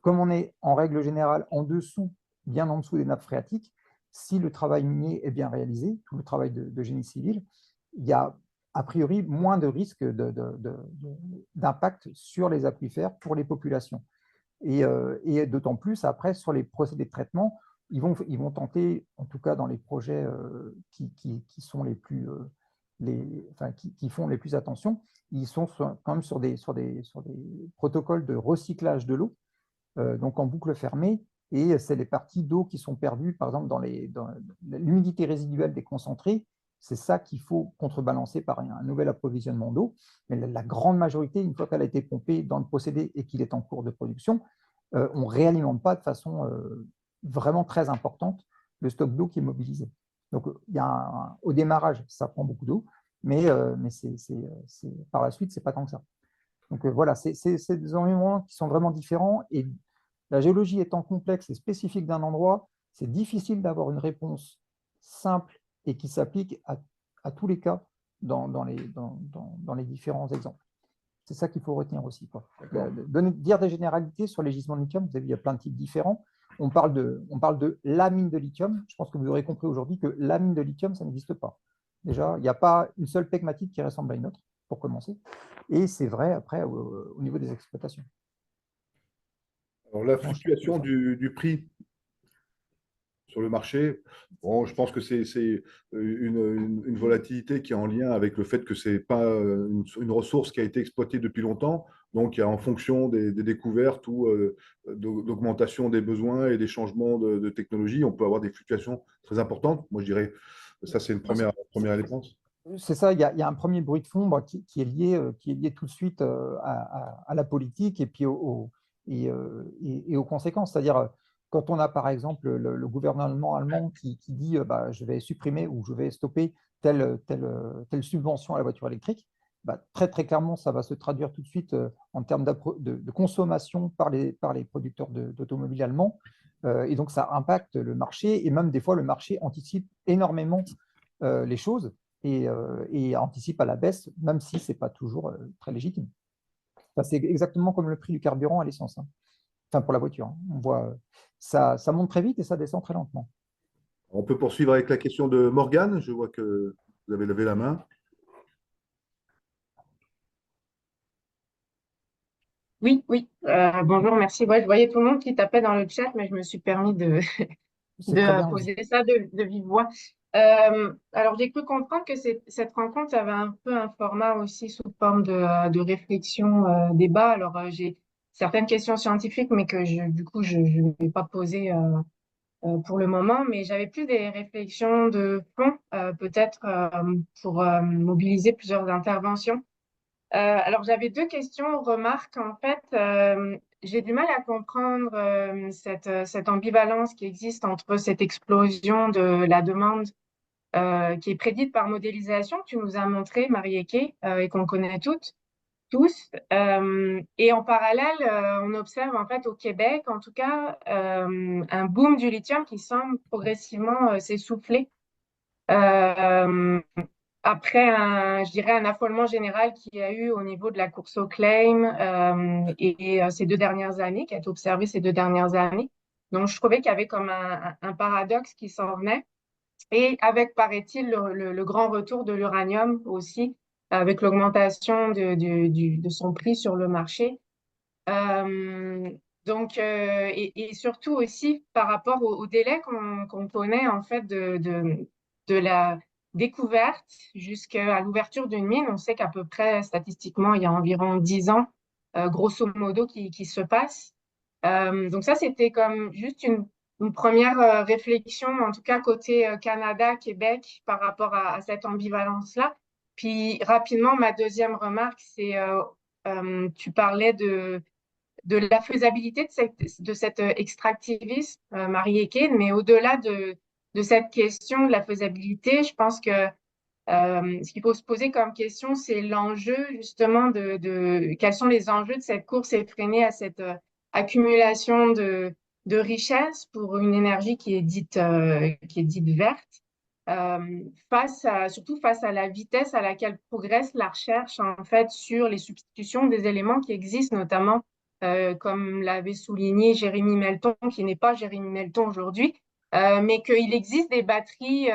Comme on est en règle générale bien en dessous des nappes phréatiques, si le travail minier est bien réalisé, tout le travail de génie civil, il y a a priori moins de risques d'impact sur les aquifères pour les populations. Et d'autant plus, après, sur les procédés de traitement, ils vont tenter, en tout cas dans les projets qui sont les plus, qui font les plus attention, ils sont quand même sur des protocoles de recyclage de l'eau, donc en boucle fermée, et c'est les parties d'eau qui sont perdues, par exemple, dans l'humidité résiduelle des concentrés. C'est ça qu'il faut contrebalancer par un nouvel approvisionnement d'eau. Mais la grande majorité, une fois qu'elle a été pompée dans le procédé et qu'il est en cours de production, on ne réalimente pas de façon vraiment très importante le stock d'eau qui est mobilisé. Donc, au démarrage, ça prend beaucoup d'eau, mais par la suite, ce n'est pas tant que ça. Donc voilà, c'est des environnements qui sont vraiment différents, et la géologie étant complexe et spécifique d'un endroit, c'est difficile d'avoir une réponse simple et qui s'applique à tous les cas dans les différents exemples. C'est ça qu'il faut retenir aussi. Dire des généralités sur les gisements de lithium, vous avez vu, il y a plein de types différents. On parle de la mine de lithium. Je pense que vous aurez compris aujourd'hui que la mine de lithium, ça n'existe pas. Déjà, il n'y a pas une seule pegmatite qui ressemble à une autre, pour commencer. Et c'est vrai après au niveau des exploitations. Alors, la fluctuation du prix sur le marché, bon, je pense que c'est une volatilité qui est en lien avec le fait que ce n'est pas une ressource qui a été exploitée depuis longtemps. Donc, il y a en fonction des découvertes ou d'augmentation des besoins et des changements de technologie, on peut avoir des fluctuations très importantes. Moi, je dirais, ça, c'est une première réponse. C'est ça, il y a un premier bruit de fond qui est lié tout de suite à la politique et puis aux conséquences. C'est-à-dire, quand on a par exemple le gouvernement allemand qui dit je vais supprimer ou je vais stopper telle subvention à la voiture électrique, très très clairement, ça va se traduire tout de suite en termes de consommation par les producteurs d'automobiles allemands. Et donc, ça impacte le marché, et même des fois, le marché anticipe énormément les choses. Et anticipe à la baisse, même si ce n'est pas toujours très légitime. Enfin, c'est exactement comme le prix du carburant à l'essence, hein. Enfin, pour la voiture, hein. On voit ça monte très vite et ça descend très lentement. On peut poursuivre avec la question de Morgane. Je vois que vous avez levé la main. Oui, oui. Bonjour, merci. Ouais, je voyais tout le monde qui tapait dans le chat, mais je me suis permis de poser ça de vive voix. Alors, j'ai cru comprendre que cette rencontre avait un peu un format aussi sous forme de réflexion, débat. Alors, j'ai certaines questions scientifiques, mais que du coup, je ne vais pas poser pour le moment. Mais j'avais plus des réflexions de fond, peut-être pour mobiliser plusieurs interventions. Alors, j'avais deux questions, remarques. En fait, j'ai du mal à comprendre cette ambivalence qui existe entre cette explosion de la demande qui est prédite par modélisation, que tu nous as montré, Marie-Eke, et qu'on connaît toutes, tous. Et en parallèle, on observe en fait au Québec, en tout cas, un boom du lithium qui semble progressivement s'essouffler. Euh, Après je dirais un affolement général qu'il y a eu au niveau de la course au claim ces 2 dernières années, qui a été observé ces 2 dernières années. Donc, je trouvais qu'il y avait comme un paradoxe qui s'en venait. Et avec, paraît-il, le grand retour de l'uranium aussi, avec l'augmentation de son prix sur le marché. Euh, et surtout aussi par rapport au délai qu'on connaît en fait de la découverte jusqu'à l'ouverture d'une mine. On sait qu'à peu près, statistiquement, il y a environ 10 ans, grosso modo, qui se passe. Donc ça, c'était comme juste une première réflexion, en tout cas côté Canada, Québec, par rapport à cette ambivalence-là. Puis rapidement, ma deuxième remarque, c'est tu parlais de la faisabilité de cet extractivisme, Marie-Eke, mais au-delà de cette question de la faisabilité, je pense que ce qu'il faut se poser comme question, c'est l'enjeu justement quels sont les enjeux de cette course effrénée à cette accumulation de richesses pour une énergie qui est dite verte, surtout face à la vitesse à laquelle progresse la recherche en fait sur les substitutions des éléments qui existent, notamment comme l'avait souligné Jérémy Melton, qui n'est pas Jérémy Melton aujourd'hui, mais qu'il existe des batteries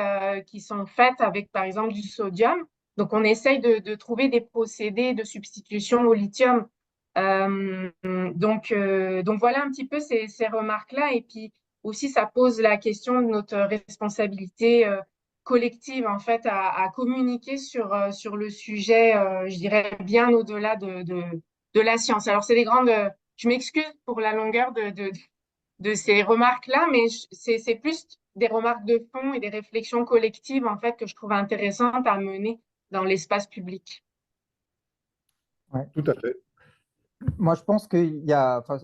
qui sont faites avec, par exemple, du sodium. Donc, on essaye de trouver des procédés de substitution au lithium. Donc, voilà un petit peu ces remarques-là. Et puis aussi, ça pose la question de notre responsabilité collective, en fait, à communiquer sur le sujet, je dirais, bien au-delà de la science. Alors, c'est des grandes... Je m'excuse pour la longueur de ces remarques-là, mais c'est plus des remarques de fond et des réflexions collectives, en fait, que je trouve intéressantes à mener dans l'espace public. Ouais. Tout à fait. Moi, je pense qu'il y a, enfin,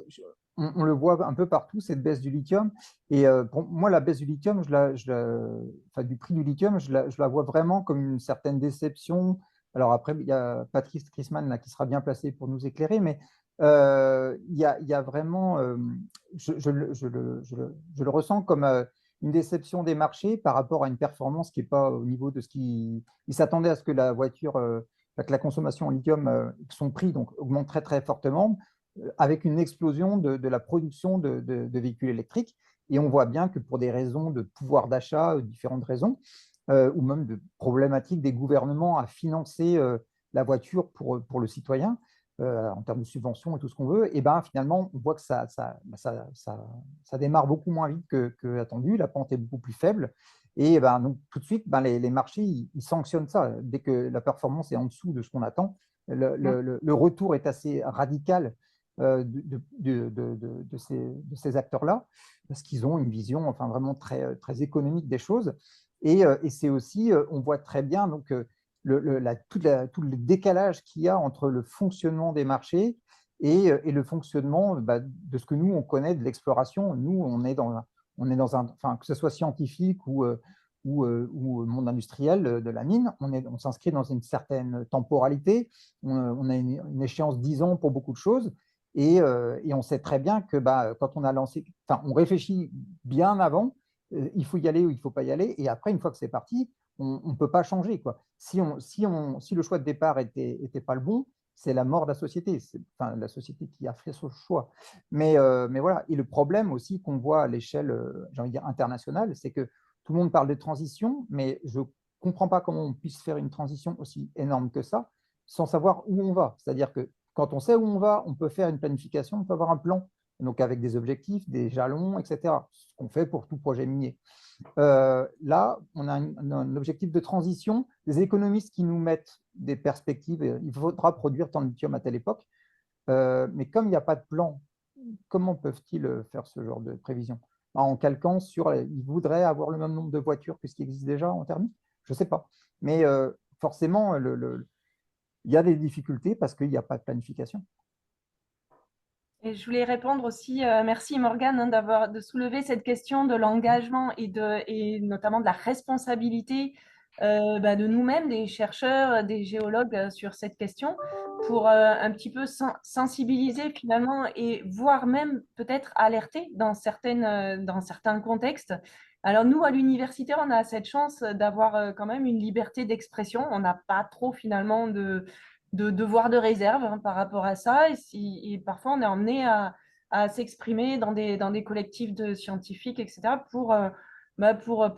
on le voit un peu partout, cette baisse du lithium. Et pour moi, la baisse du lithium, enfin, du prix du lithium, je la vois vraiment comme une certaine déception. Alors après, il y a Patrice Chrisman là, qui sera bien placé pour nous éclairer, mais il y a vraiment, je le ressens comme une déception des marchés par rapport à une performance qui n'est pas au niveau de ce qu'ils s'attendaient à ce que la voiture que la consommation en lithium, son prix donc, augmente très très fortement, avec une explosion de la production de véhicules électriques. Et on voit bien que pour des raisons de pouvoir d'achat, différentes raisons, ou même de problématiques des gouvernements à financer la voiture pour le citoyen, en termes de subventions et tout ce qu'on veut, et ben finalement, on voit que ça démarre beaucoup moins vite que attendu, la pente est beaucoup plus faible. Et ben, donc, tout de suite, ben, les marchés, ils sanctionnent ça. Dès que la performance est en dessous de ce qu'on attend, le retour est assez radical de ces acteurs-là, parce qu'ils ont une vision enfin, vraiment très, très économique des choses. Et c'est aussi, on voit très bien donc, tout le décalage qu'il y a entre le fonctionnement des marchés et le fonctionnement de ce que nous, on connaît de l'exploration. Nous, on est dans enfin, que ce soit scientifique ou monde industriel de la mine, on s'inscrit dans une certaine temporalité. On a une échéance 10 ans pour beaucoup de choses. Et on sait très bien que quand on a lancé, enfin, on réfléchit bien avant, il faut y aller ou il ne faut pas y aller. Et après, une fois que c'est parti, on ne peut pas changer, quoi. Si le choix de départ était pas le bon, c'est la mort de la société, enfin, la société qui a fait ce choix. Mais voilà. Et le problème aussi qu'on voit à l'échelle, j'ai envie de dire, internationale, c'est que tout le monde parle de transition, mais je ne comprends pas comment on puisse faire une transition aussi énorme que ça sans savoir où on va. C'est-à-dire que quand on sait où on va, on peut faire une planification, on peut avoir un plan, donc avec des objectifs, des jalons, etc. Ce qu'on fait pour tout projet minier. Là, on a un objectif de transition, des économistes qui nous mettent des perspectives, il faudra produire tant de lithium à telle époque, mais comme il n'y a pas de plan, comment peuvent-ils faire ce genre de prévision? En calquant sur, ils voudraient avoir le même nombre de voitures que ce qui existe déjà en thermique? Je ne sais pas. Mais forcément, il y a des difficultés parce qu'il n'y a pas de planification. Et je voulais répondre aussi, merci Morgane de soulever cette question de l'engagement et notamment de la responsabilité de nous-mêmes, des chercheurs, des géologues sur cette question, pour un petit peu sensibiliser finalement et voire même peut-être alerter dans certains contextes. Alors nous, à l'université, on a cette chance d'avoir quand même une liberté d'expression. On n'a pas trop finalement de devoir de réserve par rapport à ça. Et parfois, on est emmené à s'exprimer dans des collectifs de scientifiques, etc., pour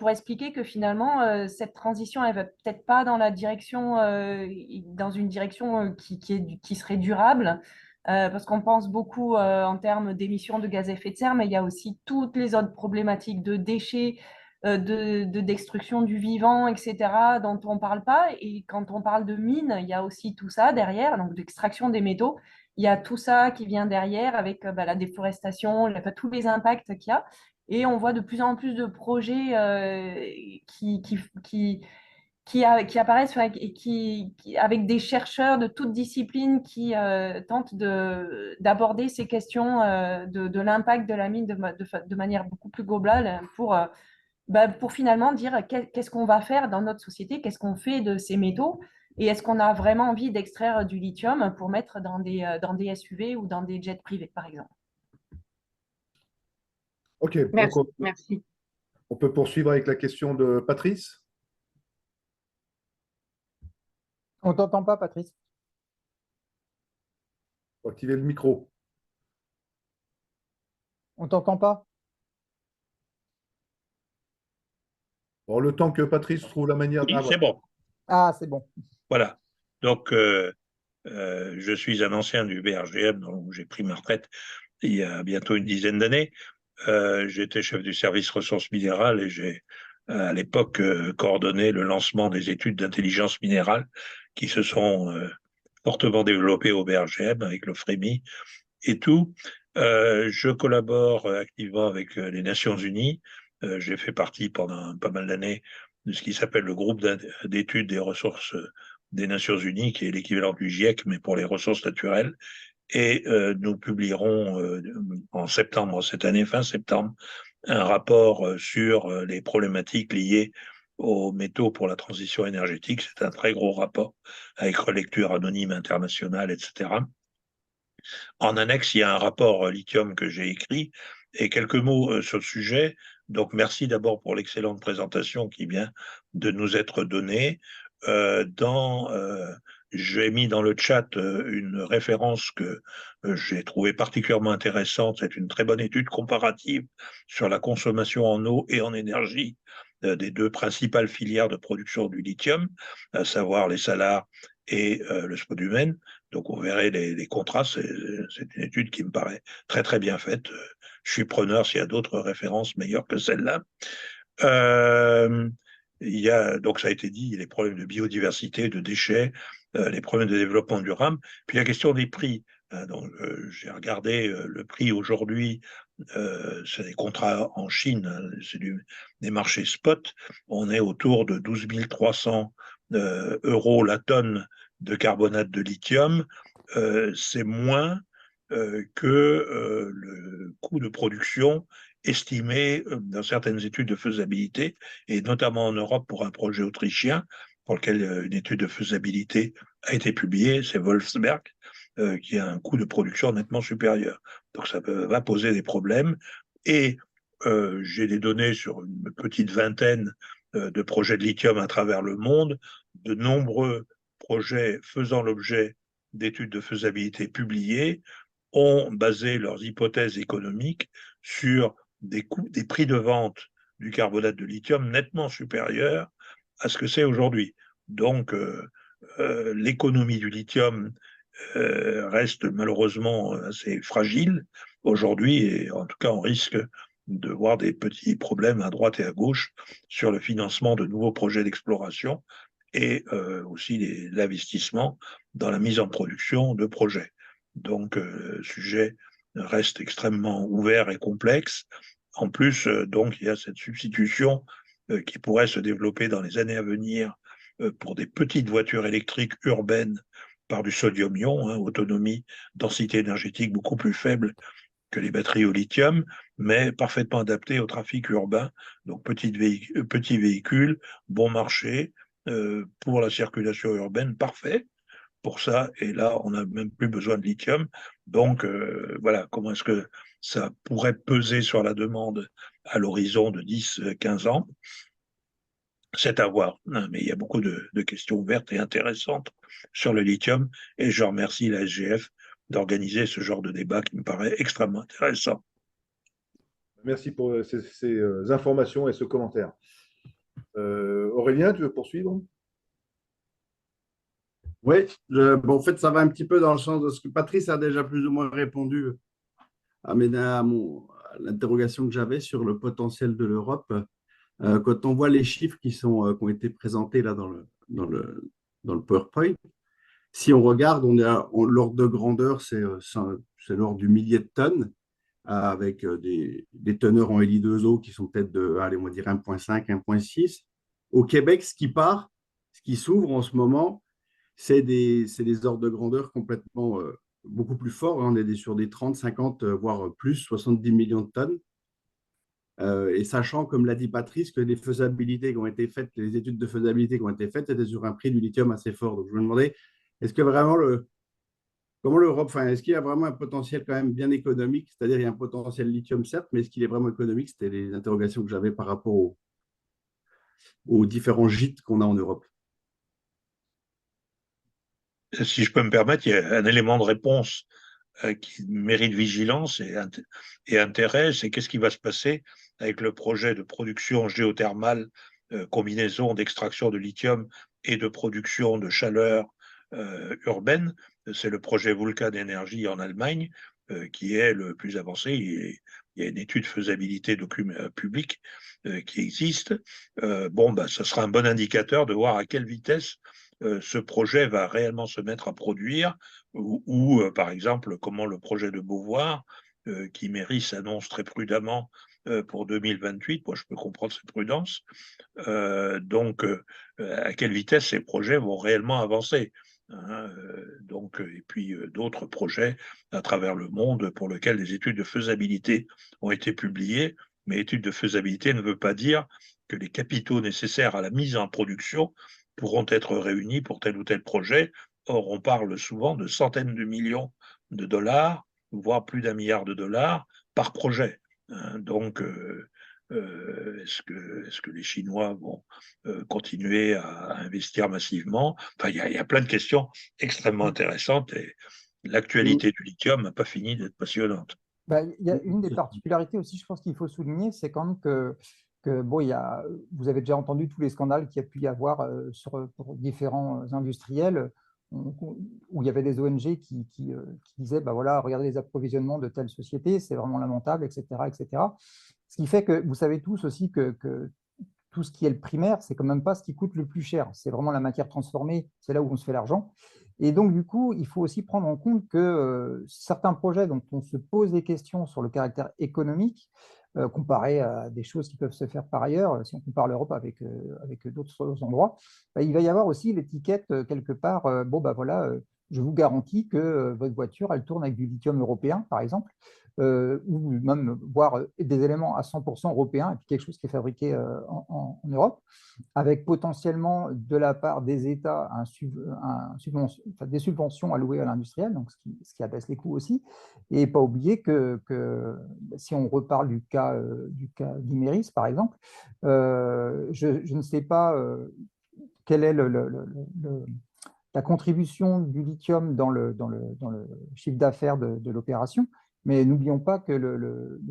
expliquer que finalement, cette transition, elle va peut-être pas dans la direction, dans une direction qui serait durable. Parce qu'on pense beaucoup en termes d'émissions de gaz à effet de serre, mais il y a aussi toutes les autres problématiques de déchets, de destruction du vivant, etc., dont on ne parle pas. Et quand on parle de mines, il y a aussi tout ça derrière, donc d'extraction des métaux. Il y a tout ça qui vient derrière avec la déforestation, tous les impacts qu'il y a. Et on voit de plus en plus de projets qui, qui, qui, qui apparaissent avec des chercheurs de toutes disciplines qui tentent d'aborder ces questions de l'impact de la mine de manière beaucoup plus globale pour finalement dire qu'est-ce qu'on va faire dans notre société, qu'est-ce qu'on fait de ces métaux et est-ce qu'on a vraiment envie d'extraire du lithium pour mettre dans des SUV ou dans des jets privés, par exemple. OK, donc Merci, merci. on peut poursuivre avec la question de Patrice. On ne t'entend pas, Patrice. Faut activer le micro. On ne t'entend pas. Bon, le temps que Patrice trouve la manière... Oui, Ah, c'est voilà. bon. Ah, c'est bon. Voilà. Donc, je suis un ancien du BRGM, dont j'ai pris ma retraite il y a bientôt une dizaine d'années. J'étais chef du service ressources minérales et j'ai, à l'époque, coordonné le lancement des études d'intelligence minérale qui se sont fortement développées au BRGM avec le FREMI et tout. Je collabore activement avec les Nations Unies. J'ai fait partie pendant pas mal d'années de ce qui s'appelle le groupe d'études des ressources des Nations Unies, qui est l'équivalent du GIEC, mais pour les ressources naturelles. Et nous publierons en septembre cette année, fin septembre, un rapport sur les problématiques liées aux métaux pour la transition énergétique. C'est un très gros rapport avec relecture anonyme internationale, etc. En annexe, il y a un rapport lithium que j'ai écrit et quelques mots sur le sujet. Donc, merci d'abord pour l'excellente présentation qui vient de nous être donnée. J'ai mis dans le chat une référence que j'ai trouvée particulièrement intéressante. C'est une très bonne étude comparative sur la consommation en eau et en énergie des deux principales filières de production du lithium, à savoir les salars et le spodumène. Donc, on verrait les contrastes. C'est une étude qui me paraît très, très bien faite. Je suis preneur s'il y a d'autres références meilleures que celle-là. Donc, ça a été dit, les problèmes de biodiversité, de déchets, les problèmes de développement durable. Puis la question des prix. J'ai regardé le prix aujourd'hui, c'est des contrats en Chine, c'est des marchés spot. On est autour de 12 300 euros la tonne de carbonate de lithium. C'est moins que le coût de production estimé dans certaines études de faisabilité, et notamment en Europe pour un projet autrichien, pour lequel une étude de faisabilité a été publiée, c'est Wolfsberg, qui a un coût de production nettement supérieur. Donc ça va poser des problèmes. Et j'ai des données sur une petite vingtaine de projets de lithium à travers le monde, de nombreux projets faisant l'objet d'études de faisabilité publiées ont basé leurs hypothèses économiques sur des prix de vente du carbonate de lithium nettement supérieurs à ce que c'est aujourd'hui. Donc, l'économie du lithium reste malheureusement assez fragile aujourd'hui, et en tout cas, on risque de voir des petits problèmes à droite et à gauche sur le financement de nouveaux projets d'exploration et aussi l'investissement dans la mise en production de projets. Donc, le sujet reste extrêmement ouvert et complexe. En plus, donc, il y a cette substitution qui pourrait se développer dans les années à venir pour des petites voitures électriques urbaines par du sodium-ion, hein, autonomie, densité énergétique beaucoup plus faible que les batteries au lithium, mais parfaitement adaptées au trafic urbain. Donc petits véhicules, bon marché, pour la circulation urbaine, parfait pour ça. Et là, on n'a même plus besoin de lithium. Donc voilà, comment est-ce que ça pourrait peser sur la demande à l'horizon de 10-15 ans? C'est à voir. Non, mais il y a beaucoup de questions ouvertes et intéressantes sur le lithium. Et je remercie la SGF d'organiser ce genre de débat qui me paraît extrêmement intéressant. Merci pour ces informations et ce commentaire. Aurélien, tu veux poursuivre? Oui, bon, en fait, ça va un petit peu dans le sens de ce que Patrice a déjà plus ou moins répondu à l'interrogation que j'avais sur le potentiel de l'Europe. Quand on voit les chiffres qui ont été présentés là dans le PowerPoint, si on regarde, l'ordre de grandeur, c'est l'ordre du millier de tonnes, avec des teneurs en Li2O qui sont peut-être allez, on va dire 1,5, 1,6. Au Québec, ce qui s'ouvre en ce moment, c'est des ordres de grandeur complètement beaucoup plus forts. Hein. On est sur des 30, 50, voire plus, 70 millions de tonnes. Et sachant, comme l'a dit Patrice, que les faisabilités qui ont été faites, les études de faisabilité qui ont été faites, étaient sur un prix du lithium assez fort. Donc, je me demandais, est-ce que vraiment comment l'Europe, enfin, est-ce qu'il y a vraiment un potentiel quand même bien économique? C'est-à-dire, il y a un potentiel lithium, certes, mais est-ce qu'il est vraiment économique? C'était les interrogations que j'avais par rapport aux différents gîtes qu'on a en Europe. Si je peux me permettre, il y a un élément de réponse qui mérite vigilance et intérêt, c'est qu'est-ce qui va se passer avec le projet de production géothermale, combinaison d'extraction de lithium et de production de chaleur urbaine. C'est le projet Vulcan Energy en Allemagne qui est le plus avancé. Il y a une étude faisabilité publique qui existe. Ça sera un bon indicateur de voir à quelle vitesse ce projet va réellement se mettre à produire, ou par exemple, comment le projet de Beauvoir, qui Méris s'annonce très prudemment pour 2028, moi je peux comprendre cette prudence, à quelle vitesse ces projets vont réellement avancer. Hein, et puis d'autres projets à travers le monde pour lesquels des études de faisabilité ont été publiées, mais études de faisabilité ne veut pas dire que les capitaux nécessaires à la mise en production pourront être réunis pour tel ou tel projet. Or, on parle souvent de centaines de millions de dollars, voire plus d'1 milliard de dollars par projet. Hein, donc, est-ce que les Chinois vont continuer à investir massivement? Enfin, il y a plein de questions extrêmement intéressantes et l'actualité du lithium n'a pas fini d'être passionnante. Il y a une des particularités aussi, je pense qu'il faut souligner, c'est quand même que vous avez déjà entendu tous les scandales qu'il y a pu y avoir pour différents industriels, où il y avait des ONG qui disaient, voilà, regardez les approvisionnements de telle société, c'est vraiment lamentable, etc., etc. Ce qui fait que vous savez tous aussi que tout ce qui est le primaire, c'est quand même pas ce qui coûte le plus cher. C'est vraiment la matière transformée, c'est là où on se fait l'argent. Et donc, du coup, il faut aussi prendre en compte que certains projets dont on se pose des questions sur le caractère économique, comparé à des choses qui peuvent se faire par ailleurs, si on compare l'Europe avec d'autres endroits, il va y avoir aussi l'étiquette quelque part, voilà, je vous garantis que votre voiture, elle tourne avec du lithium européen, par exemple, ou même voir des éléments à 100% européens, et puis quelque chose qui est fabriqué en Europe, avec potentiellement de la part des États des subventions allouées à l'industriel, donc ce qui abaisse les coûts aussi. Et pas oublier que si on reparle du cas d'Imerys, par exemple, je ne sais pas quelle est la contribution du lithium dans le chiffre d'affaires de l'opération. Mais n'oublions pas que le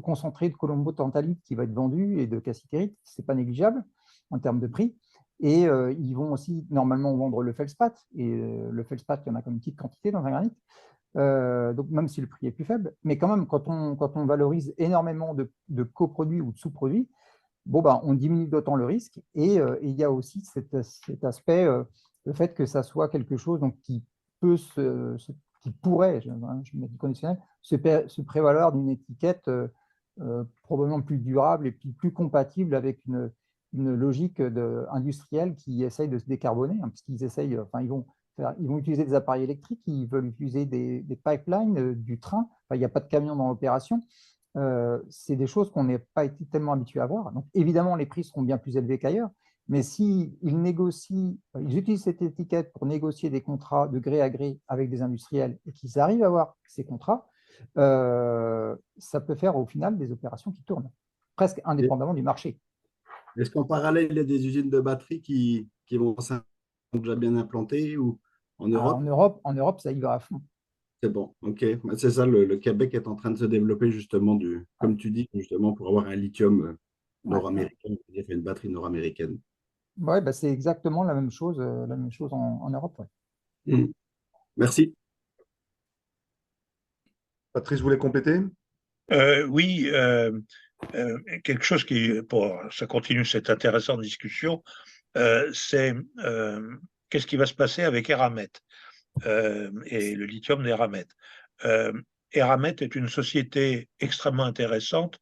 concentré de colombo-tantalite qui va être vendu et de cassitérite, ce n'est pas négligeable en termes de prix. Et ils vont aussi normalement vendre le feldspath. Et le feldspath, il y en a comme une petite quantité dans un granit. Donc même si le prix est plus faible. Mais quand même, quand on valorise énormément de coproduits ou de sous-produits, on diminue d'autant le risque. Et il y a aussi cet aspect, le fait que ça soit quelque chose qui peut qui pourrait, je me dis conditionnel, se prévaloir d'une étiquette probablement plus durable et puis plus compatible avec une logique industrielle qui essaye de se décarboner, hein, parce qu'ils essayent, Ils vont utiliser des appareils électriques, ils veulent utiliser des pipelines, du train. Enfin, il n'y a pas de camion dans l'opération. C'est des choses qu'on n'est pas été tellement habitué à voir. Donc, évidemment, les prix seront bien plus élevés qu'ailleurs. Mais s'ils négocient, ils utilisent cette étiquette pour négocier des contrats de gré à gré avec des industriels et qu'ils arrivent à avoir ces contrats, ça peut faire au final des opérations qui tournent, presque indépendamment du marché. Est-ce qu'en parallèle, il y a des usines de batteries qui vont sont déjà bien implantées ou en Ah, Europe? en Europe, ça y va à fond. C'est bon, ok. C'est ça, le Québec est en train de se développer justement, comme tu dis, justement pour avoir un lithium Ouais. nord-américain, c'est-à-dire une batterie nord-américaine. Ouais, bah, c'est exactement la même chose en Europe. Ouais. Mm. Merci. Patrice voulait compléter? Oui, quelque chose ça continue cette intéressante discussion, c'est qu'est-ce qui va se passer avec Eramet et le lithium d'Eramet. Eramet est une société extrêmement intéressante,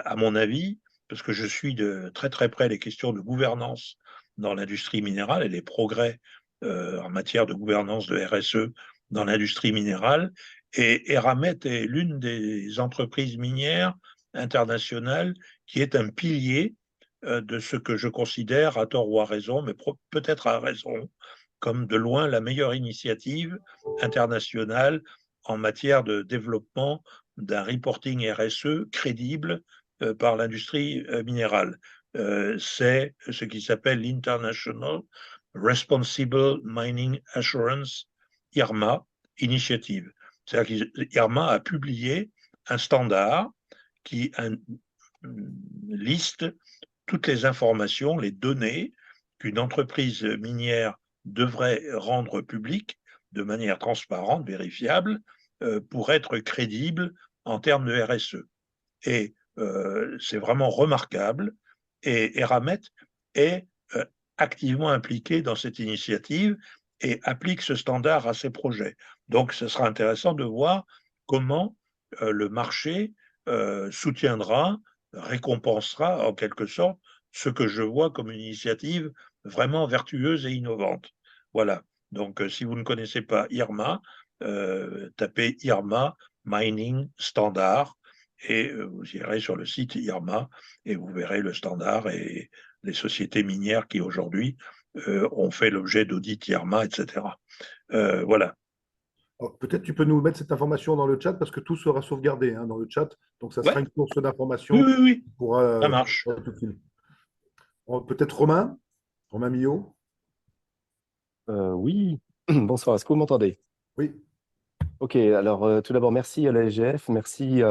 à mon avis, parce que je suis de très très près les questions de gouvernance dans l'industrie minérale et les progrès en matière de gouvernance de RSE dans l'industrie minérale. Et Eramet est l'une des entreprises minières internationales qui est un pilier de ce que je considère, à tort ou à raison, mais peut-être à raison, comme de loin la meilleure initiative internationale en matière de développement d'un reporting RSE crédible par l'industrie minérale. C'est ce qui s'appelle l'International Responsible Mining Assurance IRMA Initiative. C'est-à-dire qu'IRMA a publié un standard qui liste toutes les informations, les données qu'une entreprise minière devrait rendre publiques de manière transparente, vérifiable, pour être crédible en termes de RSE. Et c'est vraiment remarquable. Et Eramet est activement impliqué dans cette initiative et applique ce standard à ses projets. Donc, ce sera intéressant de voir comment le marché soutiendra, récompensera en quelque sorte ce que je vois comme une initiative vraiment vertueuse et innovante. Voilà. Donc, si vous ne connaissez pas IRMA, tapez IRMA Mining Standard et vous irez sur le site IRMA et vous verrez le standard et les sociétés minières qui aujourd'hui ont fait l'objet d'audits IRMA, etc. Voilà. Peut-être tu peux nous mettre cette information dans le chat parce que tout sera sauvegardé dans le chat. Donc, ça Ouais. sera une source Oui, d'information oui, oui. pour Ça marche. peut-être Romain Millot. Oui, bonsoir, est-ce que vous m'entendez? Oui. Ok, alors tout d'abord, merci à la SGF, merci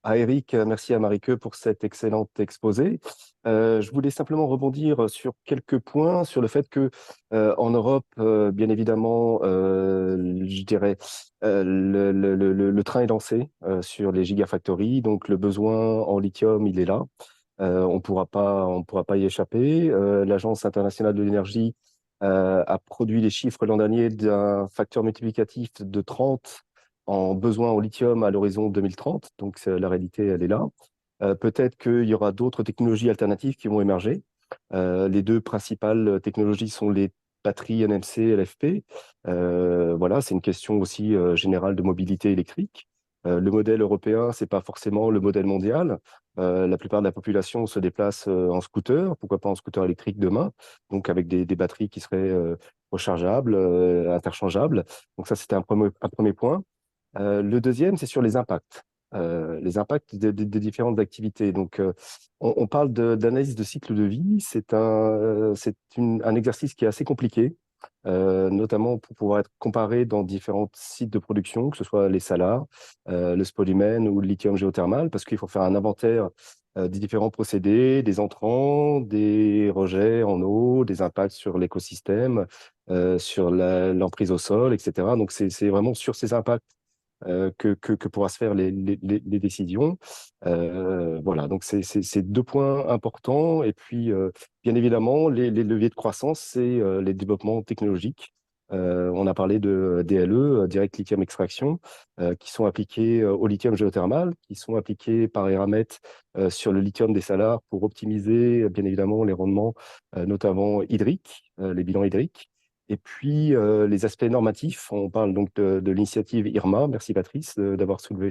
à Eric, merci à Marie-Que pour cet excellent exposé. Je voulais simplement rebondir sur quelques points, sur le fait que en Europe, bien évidemment, je dirais, le train est lancé sur les gigafactories, donc le besoin en lithium, il est là. On pourra pas y échapper. L'Agence internationale de l'énergie a produit les chiffres l'an dernier d'un facteur multiplicatif de 30 en besoin en lithium à l'horizon 2030. Donc, la réalité, elle est là. Peut-être qu'il y aura d'autres technologies alternatives qui vont émerger. Les deux principales technologies sont les batteries NMC et LFP. Voilà, c'est une question aussi générale de mobilité électrique. Le modèle européen, c'est pas forcément le modèle mondial. La plupart de la population se déplace en scooter, pourquoi pas en scooter électrique demain, donc avec des batteries qui seraient rechargeables, interchangeables. Donc ça, c'était un premier point. Le deuxième, c'est sur les impacts des différentes activités. Donc, on parle d'analyse de cycle de vie. Un exercice qui est assez compliqué, notamment pour pouvoir être comparé dans différents sites de production, que ce soit les salars, le spodumène ou le lithium géothermal, parce qu'il faut faire un inventaire des différents procédés, des entrants, des rejets en eau, des impacts sur l'écosystème, sur l'emprise au sol, etc. Donc, c'est vraiment sur ces impacts que pourra se faire les décisions. Voilà, donc c'est deux points importants. Et puis, bien évidemment, les leviers de croissance, c'est les développements technologiques. On a parlé de DLE, Direct Lithium Extraction, qui sont appliqués au lithium géothermal, qui sont appliqués par Eramet sur le lithium des salars pour optimiser, bien évidemment, les rendements, notamment hydriques, les bilans hydriques. Et puis, les aspects normatifs, on parle donc de l'initiative IRMA. Merci Patrice d'avoir soulevé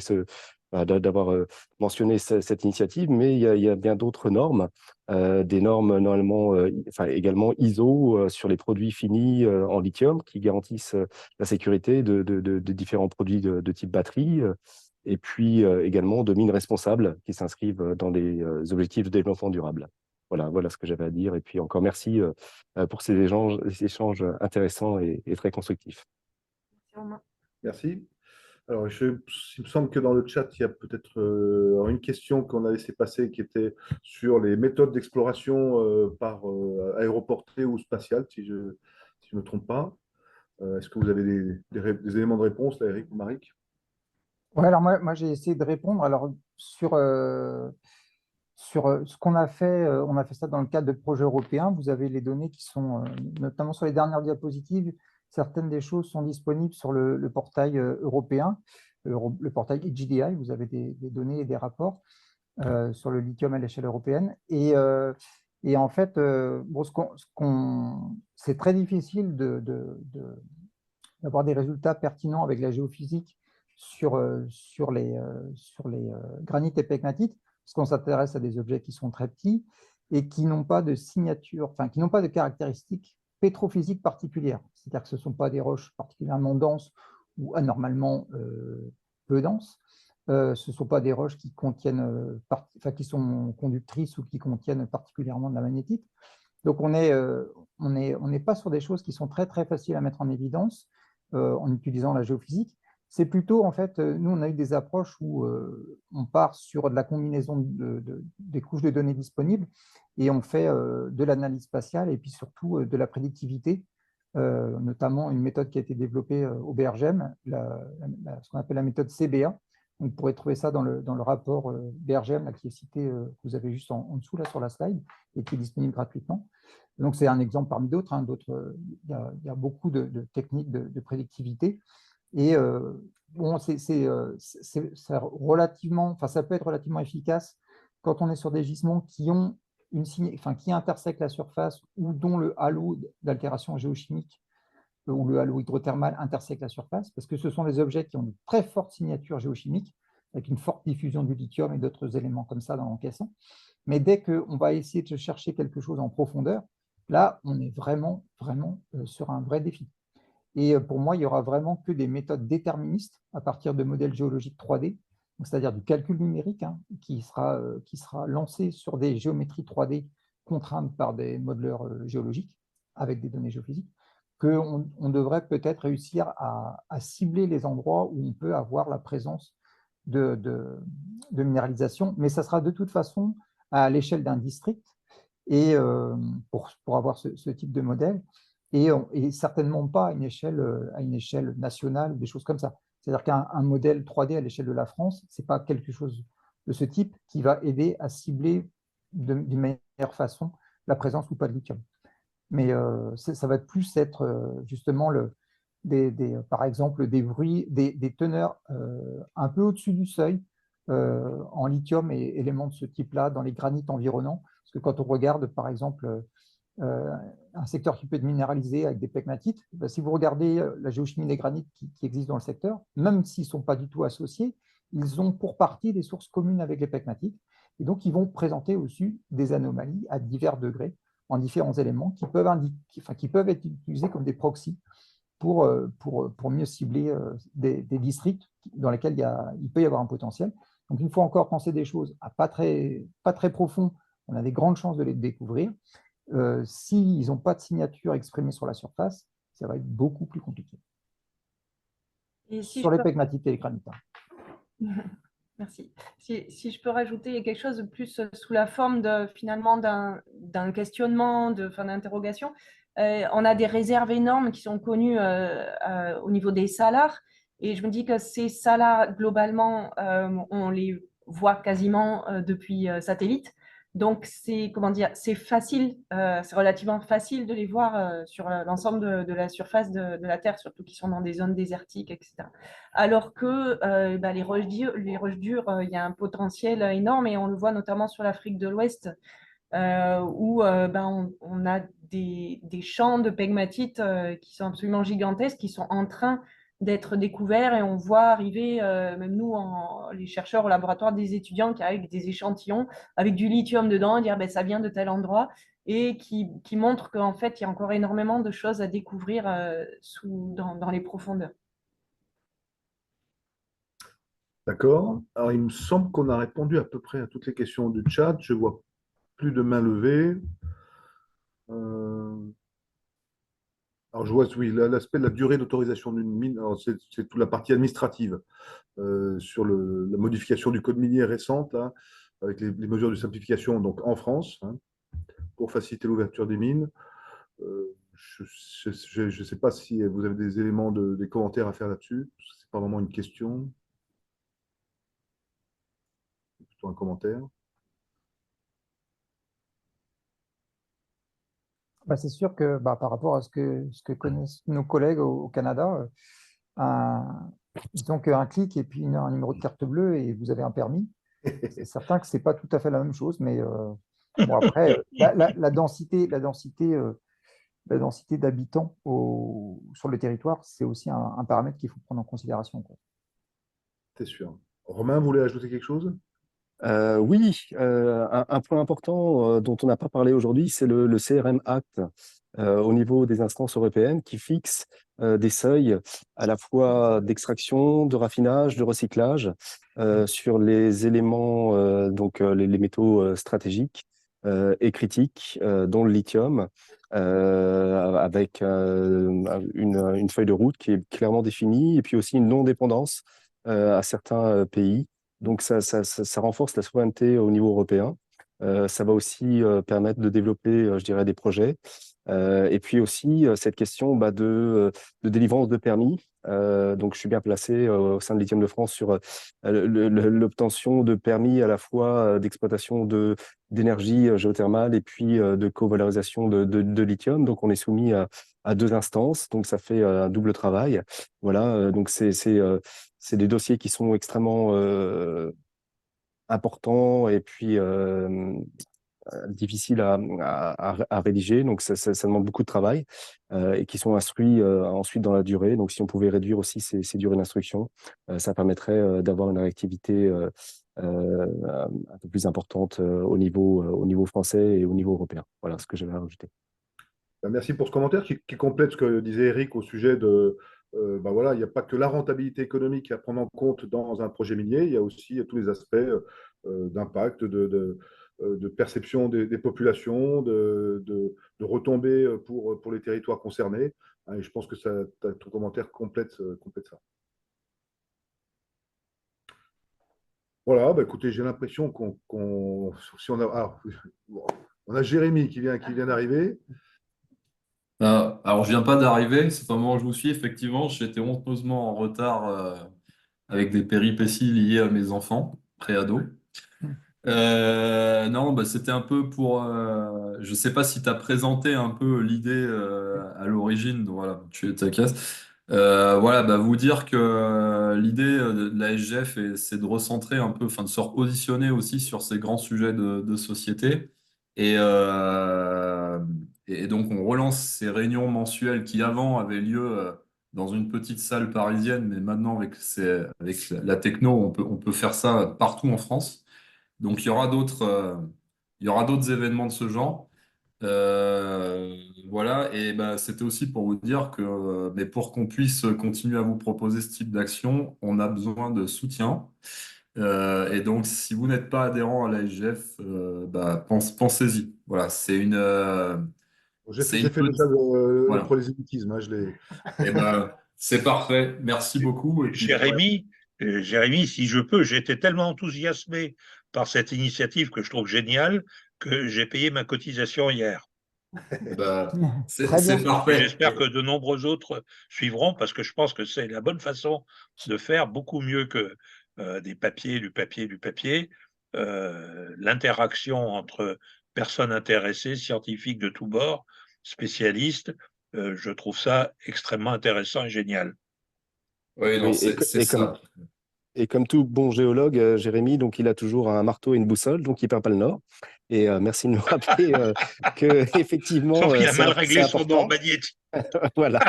d'avoir mentionné cette initiative, mais il y a bien d'autres normes, des normes normalement, enfin également ISO sur les produits finis en lithium qui garantissent la sécurité de différents produits de type batterie, et puis également de mines responsables qui s'inscrivent dans les objectifs de développement durable. Voilà ce que j'avais à dire. Et puis encore merci pour ces échanges intéressants et très constructifs. Merci. Alors, il me semble que dans le chat, il y a peut-être une question qu'on a laissé passer qui était sur les méthodes d'exploration par aéroportée ou spatiale, si je ne me trompe pas. Est-ce que vous avez des éléments de réponse, là, Eric ou Marik? Ouais, alors moi j'ai essayé de répondre. Alors, sur ce qu'on a fait, on a fait ça dans le cadre de projets européens. Vous avez les données qui sont, notamment sur les dernières diapositives, certaines des choses sont disponibles sur le portail européen, le portail EGDI. Vous avez des données et des rapports sur le lithium à l'échelle européenne. Et en fait, bon, c'est très difficile d'avoir des résultats pertinents avec la géophysique sur les granites et pegmatites, parce qu'on s'intéresse à des objets qui sont très petits et qui n'ont pas de signature, enfin, qui n'ont pas de caractéristiques pétrophysiques particulières. C'est-à-dire que ce ne sont pas des roches particulièrement denses ou anormalement peu denses. Ce ne sont pas des roches qui contiennent, qui sont conductrices ou qui contiennent particulièrement de la magnétite. Donc, on n'est pas sur des choses qui sont très, très faciles à mettre en évidence en utilisant la géophysique. C'est plutôt, en fait, nous, on a eu des approches où on part sur de la combinaison des couches de données disponibles et on fait de l'analyse spatiale et puis surtout de la prédictivité, notamment une méthode qui a été développée au BRGM, ce qu'on appelle la méthode CBA. Vous pourrez trouver ça dans le rapport BRGM là, qui est cité, que vous avez juste en dessous là, sur la slide et qui est disponible gratuitement. Donc, c'est un exemple parmi d'autres. Il y a beaucoup de techniques de prédictivité. Et bon, ça peut être relativement efficace quand on est sur des gisements qui intersectent la surface ou dont le halo d'altération géochimique ou le halo hydrothermal intersecte la surface, parce que ce sont des objets qui ont une très forte signature géochimique, avec une forte diffusion du lithium et d'autres éléments comme ça dans l'encaissant. Mais dès qu'on va essayer de chercher quelque chose en profondeur, là, on est vraiment sur un vrai défi. Et pour moi, il n'y aura vraiment que des méthodes déterministes à partir de modèles géologiques 3D, c'est-à-dire du calcul numérique qui sera lancé sur des géométries 3D contraintes par des modeleurs géologiques avec des données géophysiques, qu'on devrait peut-être réussir à cibler les endroits où on peut avoir la présence de minéralisation, mais ça sera de toute façon à l'échelle d'un district et pour avoir ce type de modèle. Et certainement pas à une échelle nationale ou des choses comme ça. C'est-à-dire qu'un modèle 3D à l'échelle de la France, ce n'est pas quelque chose de ce type qui va aider à cibler d'une meilleure façon la présence ou pas de lithium. Mais ça va plus être justement par exemple des teneurs un peu au-dessus du seuil en lithium et éléments de ce type-là dans les granites environnants. Parce que quand on regarde par exemple un secteur qui peut être minéralisé avec des pegmatites, si vous regardez la géochimie des granites qui existent dans le secteur, même s'ils ne sont pas du tout associés, ils ont pour partie des sources communes avec les pegmatites. Et donc, ils vont présenter aussi des anomalies à divers degrés en différents éléments qui peuvent être utilisés comme des proxys pour mieux cibler des districts dans lesquels il peut y avoir un potentiel. Donc, il faut encore penser des choses pas très profondes. On a des grandes chances de les découvrir. S'ils n'ont pas de signature exprimée sur la surface, ça va être beaucoup plus compliqué. Et si sur les pegmatites et les granites. Merci. Si je peux rajouter quelque chose de plus sous la forme finalement d'un questionnement, d'interrogation, on a des réserves énormes qui sont connues au niveau des salars, et je me dis que ces salars, globalement, on les voit quasiment depuis satellite. Donc, c'est facile, c'est relativement facile de les voir sur l'ensemble de la surface de la Terre, surtout qui sont dans des zones désertiques, etc. Alors que les roches dures, il y a un potentiel énorme et on le voit notamment sur l'Afrique de l'Ouest où on a des champs de pegmatite qui sont absolument gigantesques, qui sont en train d'être découverts et on voit arriver, même nous, les chercheurs au laboratoire, des étudiants qui arrivent avec des échantillons avec du lithium dedans et dire ben, ça vient de tel endroit et qui montrent qu'en fait, il y a encore énormément de choses à découvrir dans les profondeurs. D'accord. Alors, il me semble qu'on a répondu à peu près à toutes les questions du chat. Je vois plus de mains levées. Alors, je vois, oui, l'aspect de la durée d'autorisation d'une mine, c'est toute la partie administrative sur la modification du code minier récente, là, avec les mesures de simplification donc, en France, hein, pour faciliter l'ouverture des mines. Je ne sais pas si vous avez des éléments, des commentaires à faire là-dessus. Ce n'est pas vraiment une question. C'est plutôt un commentaire. Bah, c'est sûr que par rapport à ce que connaissent nos collègues au Canada, disons qu'un clic et puis un numéro de carte bleue et vous avez un permis. C'est certain que ce n'est pas tout à fait la même chose, mais bon, après, la densité d'habitants sur le territoire, c'est aussi un paramètre qu'il faut prendre en considération, quoi. C'est sûr. Romain, vous voulez ajouter quelque chose? Oui, un point important dont on n'a pas parlé aujourd'hui, c'est le CRM Act au niveau des instances européennes qui fixe des seuils à la fois d'extraction, de raffinage, de recyclage sur les éléments, donc les métaux stratégiques et critiques, dont le lithium, avec une feuille de route qui est clairement définie et puis aussi une non-dépendance à certains pays. Donc, ça renforce la souveraineté au niveau européen. Ça va aussi permettre de développer, je dirais, des projets. Et puis aussi, cette question de délivrance de permis. Donc, je suis bien placé au sein de Lithium de France sur l'obtention de permis à la fois d'exploitation d'énergie géothermale et puis de co-valorisation de lithium. Donc, on est soumis à deux instances. Donc, ça fait un double travail. Voilà, donc c'est des dossiers qui sont extrêmement importants et puis difficiles à rédiger. Donc, ça demande beaucoup de travail et qui sont instruits ensuite dans la durée. Donc, si on pouvait réduire aussi ces durées d'instruction, ça permettrait d'avoir une réactivité un peu plus importante au niveau français et au niveau européen. Voilà ce que j'avais à rajouter. Merci pour ce commentaire qui complète ce que disait Eric au sujet de voilà, il n'y a pas que la rentabilité économique à prendre en compte dans un projet minier, il y a aussi tous les aspects d'impact, de perception des populations, de retombées pour les territoires concernés. Et je pense que ton commentaire complète ça. Voilà, bah écoutez, j'ai l'impression si on a Jérémy qui vient d'arriver. Alors, je viens pas d'arriver, c'est pas moi je vous suis, effectivement, j'étais honteusement en retard avec des péripéties liées à mes enfants, pré-ados. Non, bah, c'était un peu pour... je sais pas si tu as présenté un peu l'idée à l'origine, donc voilà, tu es ta casse. Voilà, bah, vous dire que l'idée de la SGF, c'est de recentrer un peu, enfin de se repositionner aussi sur ces grands sujets de société. Et, euh, et donc, on relance ces réunions mensuelles qui avant avaient lieu dans une petite salle parisienne, mais maintenant, avec la techno, on peut faire ça partout en France. Donc, il y aura d'autres événements de ce genre. Voilà, et bah, c'était aussi pour vous dire que mais pour qu'on puisse continuer à vous proposer ce type d'action, on a besoin de soutien. Et donc, si vous n'êtes pas adhérent à la SGF, bah, pensez-y. Voilà, J'ai c'est une fait déjà petite. le Voilà. prosélytisme. Hein, je l'ai. Et ben, c'est parfait. Merci beaucoup. Et puis, bah, ouais. Jérémy, si je peux, j'étais tellement enthousiasmé par cette initiative que je trouve géniale que j'ai payé ma cotisation hier. Bah, Très bien. c'est Et parfait. j'espère que de nombreux autres suivront parce que je pense que c'est la bonne façon de faire, beaucoup mieux que du papier. L'interaction entre personnes intéressées, scientifiques de tous bords, spécialistes, je trouve ça extrêmement intéressant et génial. Oui, non, Oui, c'est ça. et comme tout bon géologue, Jérémy, donc il a toujours un marteau et une boussole, donc il perd pas le nord. Et merci de me rappeler que effectivement, Sauf qu'il a mal c'est réglé son nom important. magnétique. Voilà.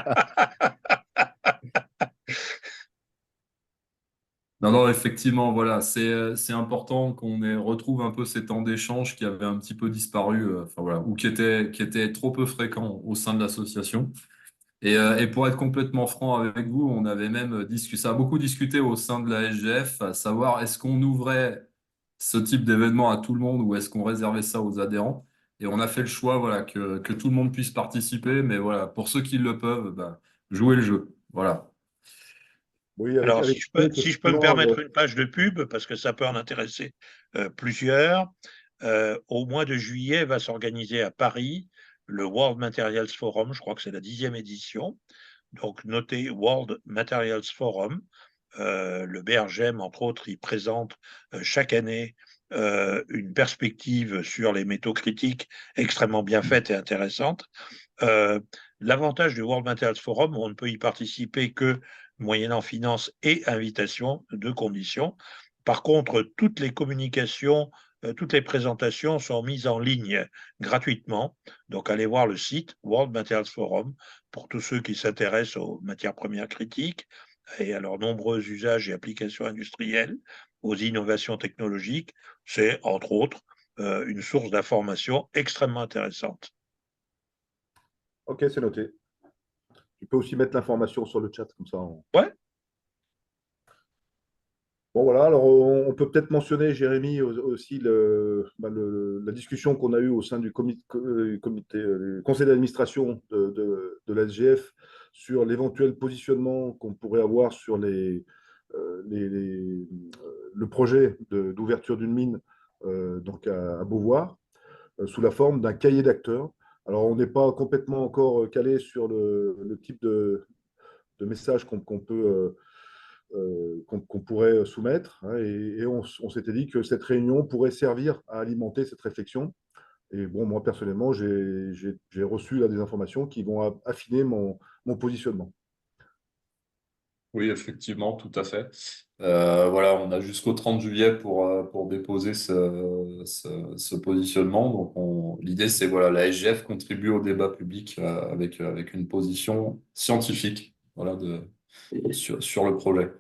Non, non, effectivement, voilà, c'est important qu'on retrouve un peu ces temps d'échange qui avaient un petit peu disparu, enfin voilà, ou qui étaient trop peu fréquents au sein de l'association. Et pour être complètement franc avec vous, on avait même discuté, ça a beaucoup discuté au sein de la SGF, à savoir est-ce qu'on ouvrait ce type d'événement à tout le monde ou est-ce qu'on réservait ça aux adhérents? Et on a fait le choix, voilà, que tout le monde puisse participer, mais voilà, pour ceux qui le peuvent, ben, jouez le jeu. Voilà. Oui, Alors, avec si je peux me permettre une page de pub, parce que ça peut en intéresser plusieurs, au mois de juillet va s'organiser à Paris le World Materials Forum, je crois que c'est la 10e édition. Donc, notez World Materials Forum. Le BRGM, entre autres, il présente chaque année une perspective sur les métaux critiques extrêmement bien faite et intéressante. L'avantage du World Materials Forum, on ne peut y participer que moyennant finance et invitation, deux conditions. Par contre, toutes les communications, toutes les présentations sont mises en ligne gratuitement. Donc, allez voir le site World Materials Forum pour tous ceux qui s'intéressent aux matières premières critiques et à leurs nombreux usages et applications industrielles, aux innovations technologiques. C'est, entre autres, une source d'information extrêmement intéressante. Ok, c'est noté. Tu peux aussi mettre l'information sur le chat, comme ça. Ouais. Bon, voilà, alors on peut peut-être mentionner, Jérémy, aussi la discussion qu'on a eue au sein du conseil d'administration de la SGF sur l'éventuel positionnement qu'on pourrait avoir sur le projet d'ouverture d'une mine donc à Beauvoir, sous la forme d'un cahier d'acteurs. Alors, on n'est pas complètement encore calé sur le type de message qu'on peut qu'on pourrait soumettre. Hein, et on s'était dit que cette réunion pourrait servir à alimenter cette réflexion. Et bon, moi, personnellement, j'ai reçu là, des informations qui vont affiner mon positionnement. Oui, effectivement, tout à fait. Voilà, on a jusqu'au 30 juillet pour déposer ce positionnement. Donc, l'idée, c'est voilà, la SGF contribue au débat public avec une position scientifique voilà, sur le projet.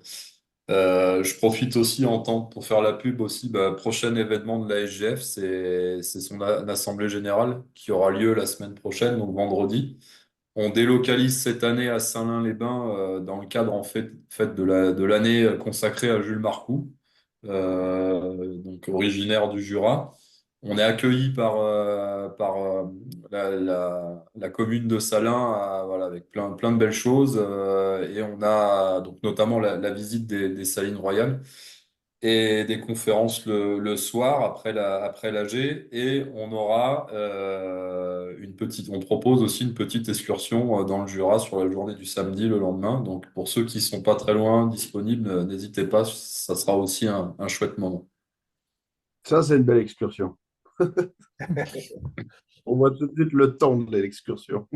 Je profite aussi pour faire la pub aussi, prochain événement de la SGF, c'est son assemblée générale qui aura lieu la semaine prochaine, donc vendredi. On délocalise cette année à Saint-Lin-les-Bains dans le cadre en fait de l'année consacrée à Jules Marcoux, donc originaire du Jura. On est accueilli par la commune de Salins voilà, avec plein de belles choses et on a donc notamment la visite des salines royales et des conférences le soir après l'AG et on aura on propose aussi une petite excursion dans le Jura sur la journée du samedi le lendemain. Donc pour ceux qui sont pas très loin disponibles, n'hésitez pas, ça sera aussi un chouette moment. Ça, c'est une belle excursion. On voit tout de suite le temps de l'excursion.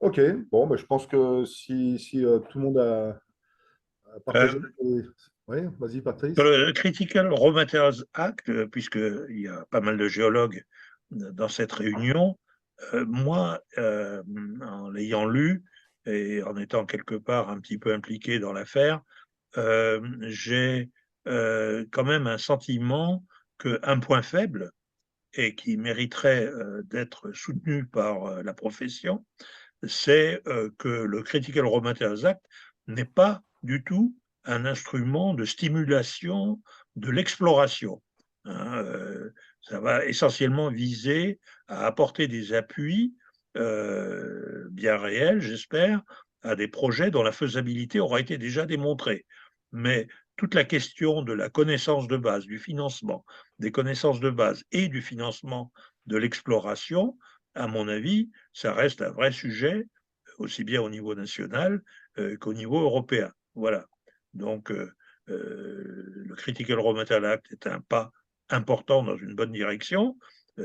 Ok, bon, je pense que si tout le monde a partagé. Oui, vas-y, Patrice. Sur le Critical Raw Materials Act, puisqu'il y a pas mal de géologues dans cette réunion, moi, en l'ayant lu et en étant quelque part un petit peu impliqué dans l'affaire, j'ai quand même un sentiment qu'un point faible, et qui mériterait d'être soutenu par la profession, c'est que le Critical Raw Materials Act n'est pas du tout un instrument de stimulation de l'exploration. Hein, ça va essentiellement viser à apporter des appuis bien réels, j'espère, à des projets dont la faisabilité aura été déjà démontrée. Mais toute la question de la connaissance de base, du financement, des connaissances de base et du financement de l'exploration, à mon avis, ça reste un vrai sujet, aussi bien au niveau national qu'au niveau européen. Voilà. Donc, le Critical Raw Materials Act est un pas important dans une bonne direction.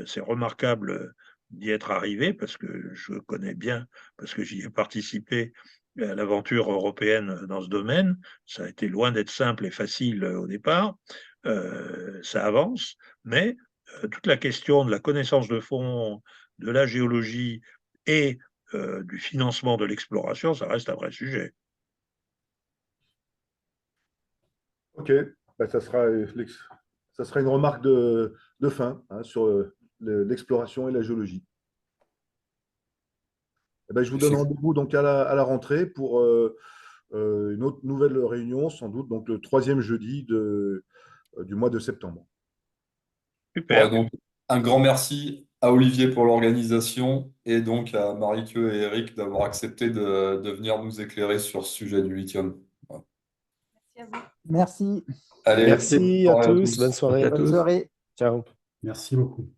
C'est remarquable d'y être arrivé parce que je connais bien, parce que j'y ai participé à l'aventure européenne dans ce domaine. Ça a été loin d'être simple et facile au départ. ça avance, mais toute la question de la connaissance de fond, de la géologie et du financement de l'exploration, ça reste un vrai sujet. Ok, bah, ça sera une remarque de fin hein, sur l'exploration et la géologie. Eh ben, je vous donne rendez-vous donc à la rentrée pour une autre nouvelle réunion, sans doute, donc le 3e jeudi du mois de septembre. Super. Ouais, donc, un grand merci à Olivier pour l'organisation et donc à Marie-Que et Eric d'avoir accepté de venir nous éclairer sur ce sujet du lithium. Voilà. Merci à vous. Merci. Allez, Merci bonne à soirée tous, bonne soirée. Bonne soirée. Ciao. Merci beaucoup.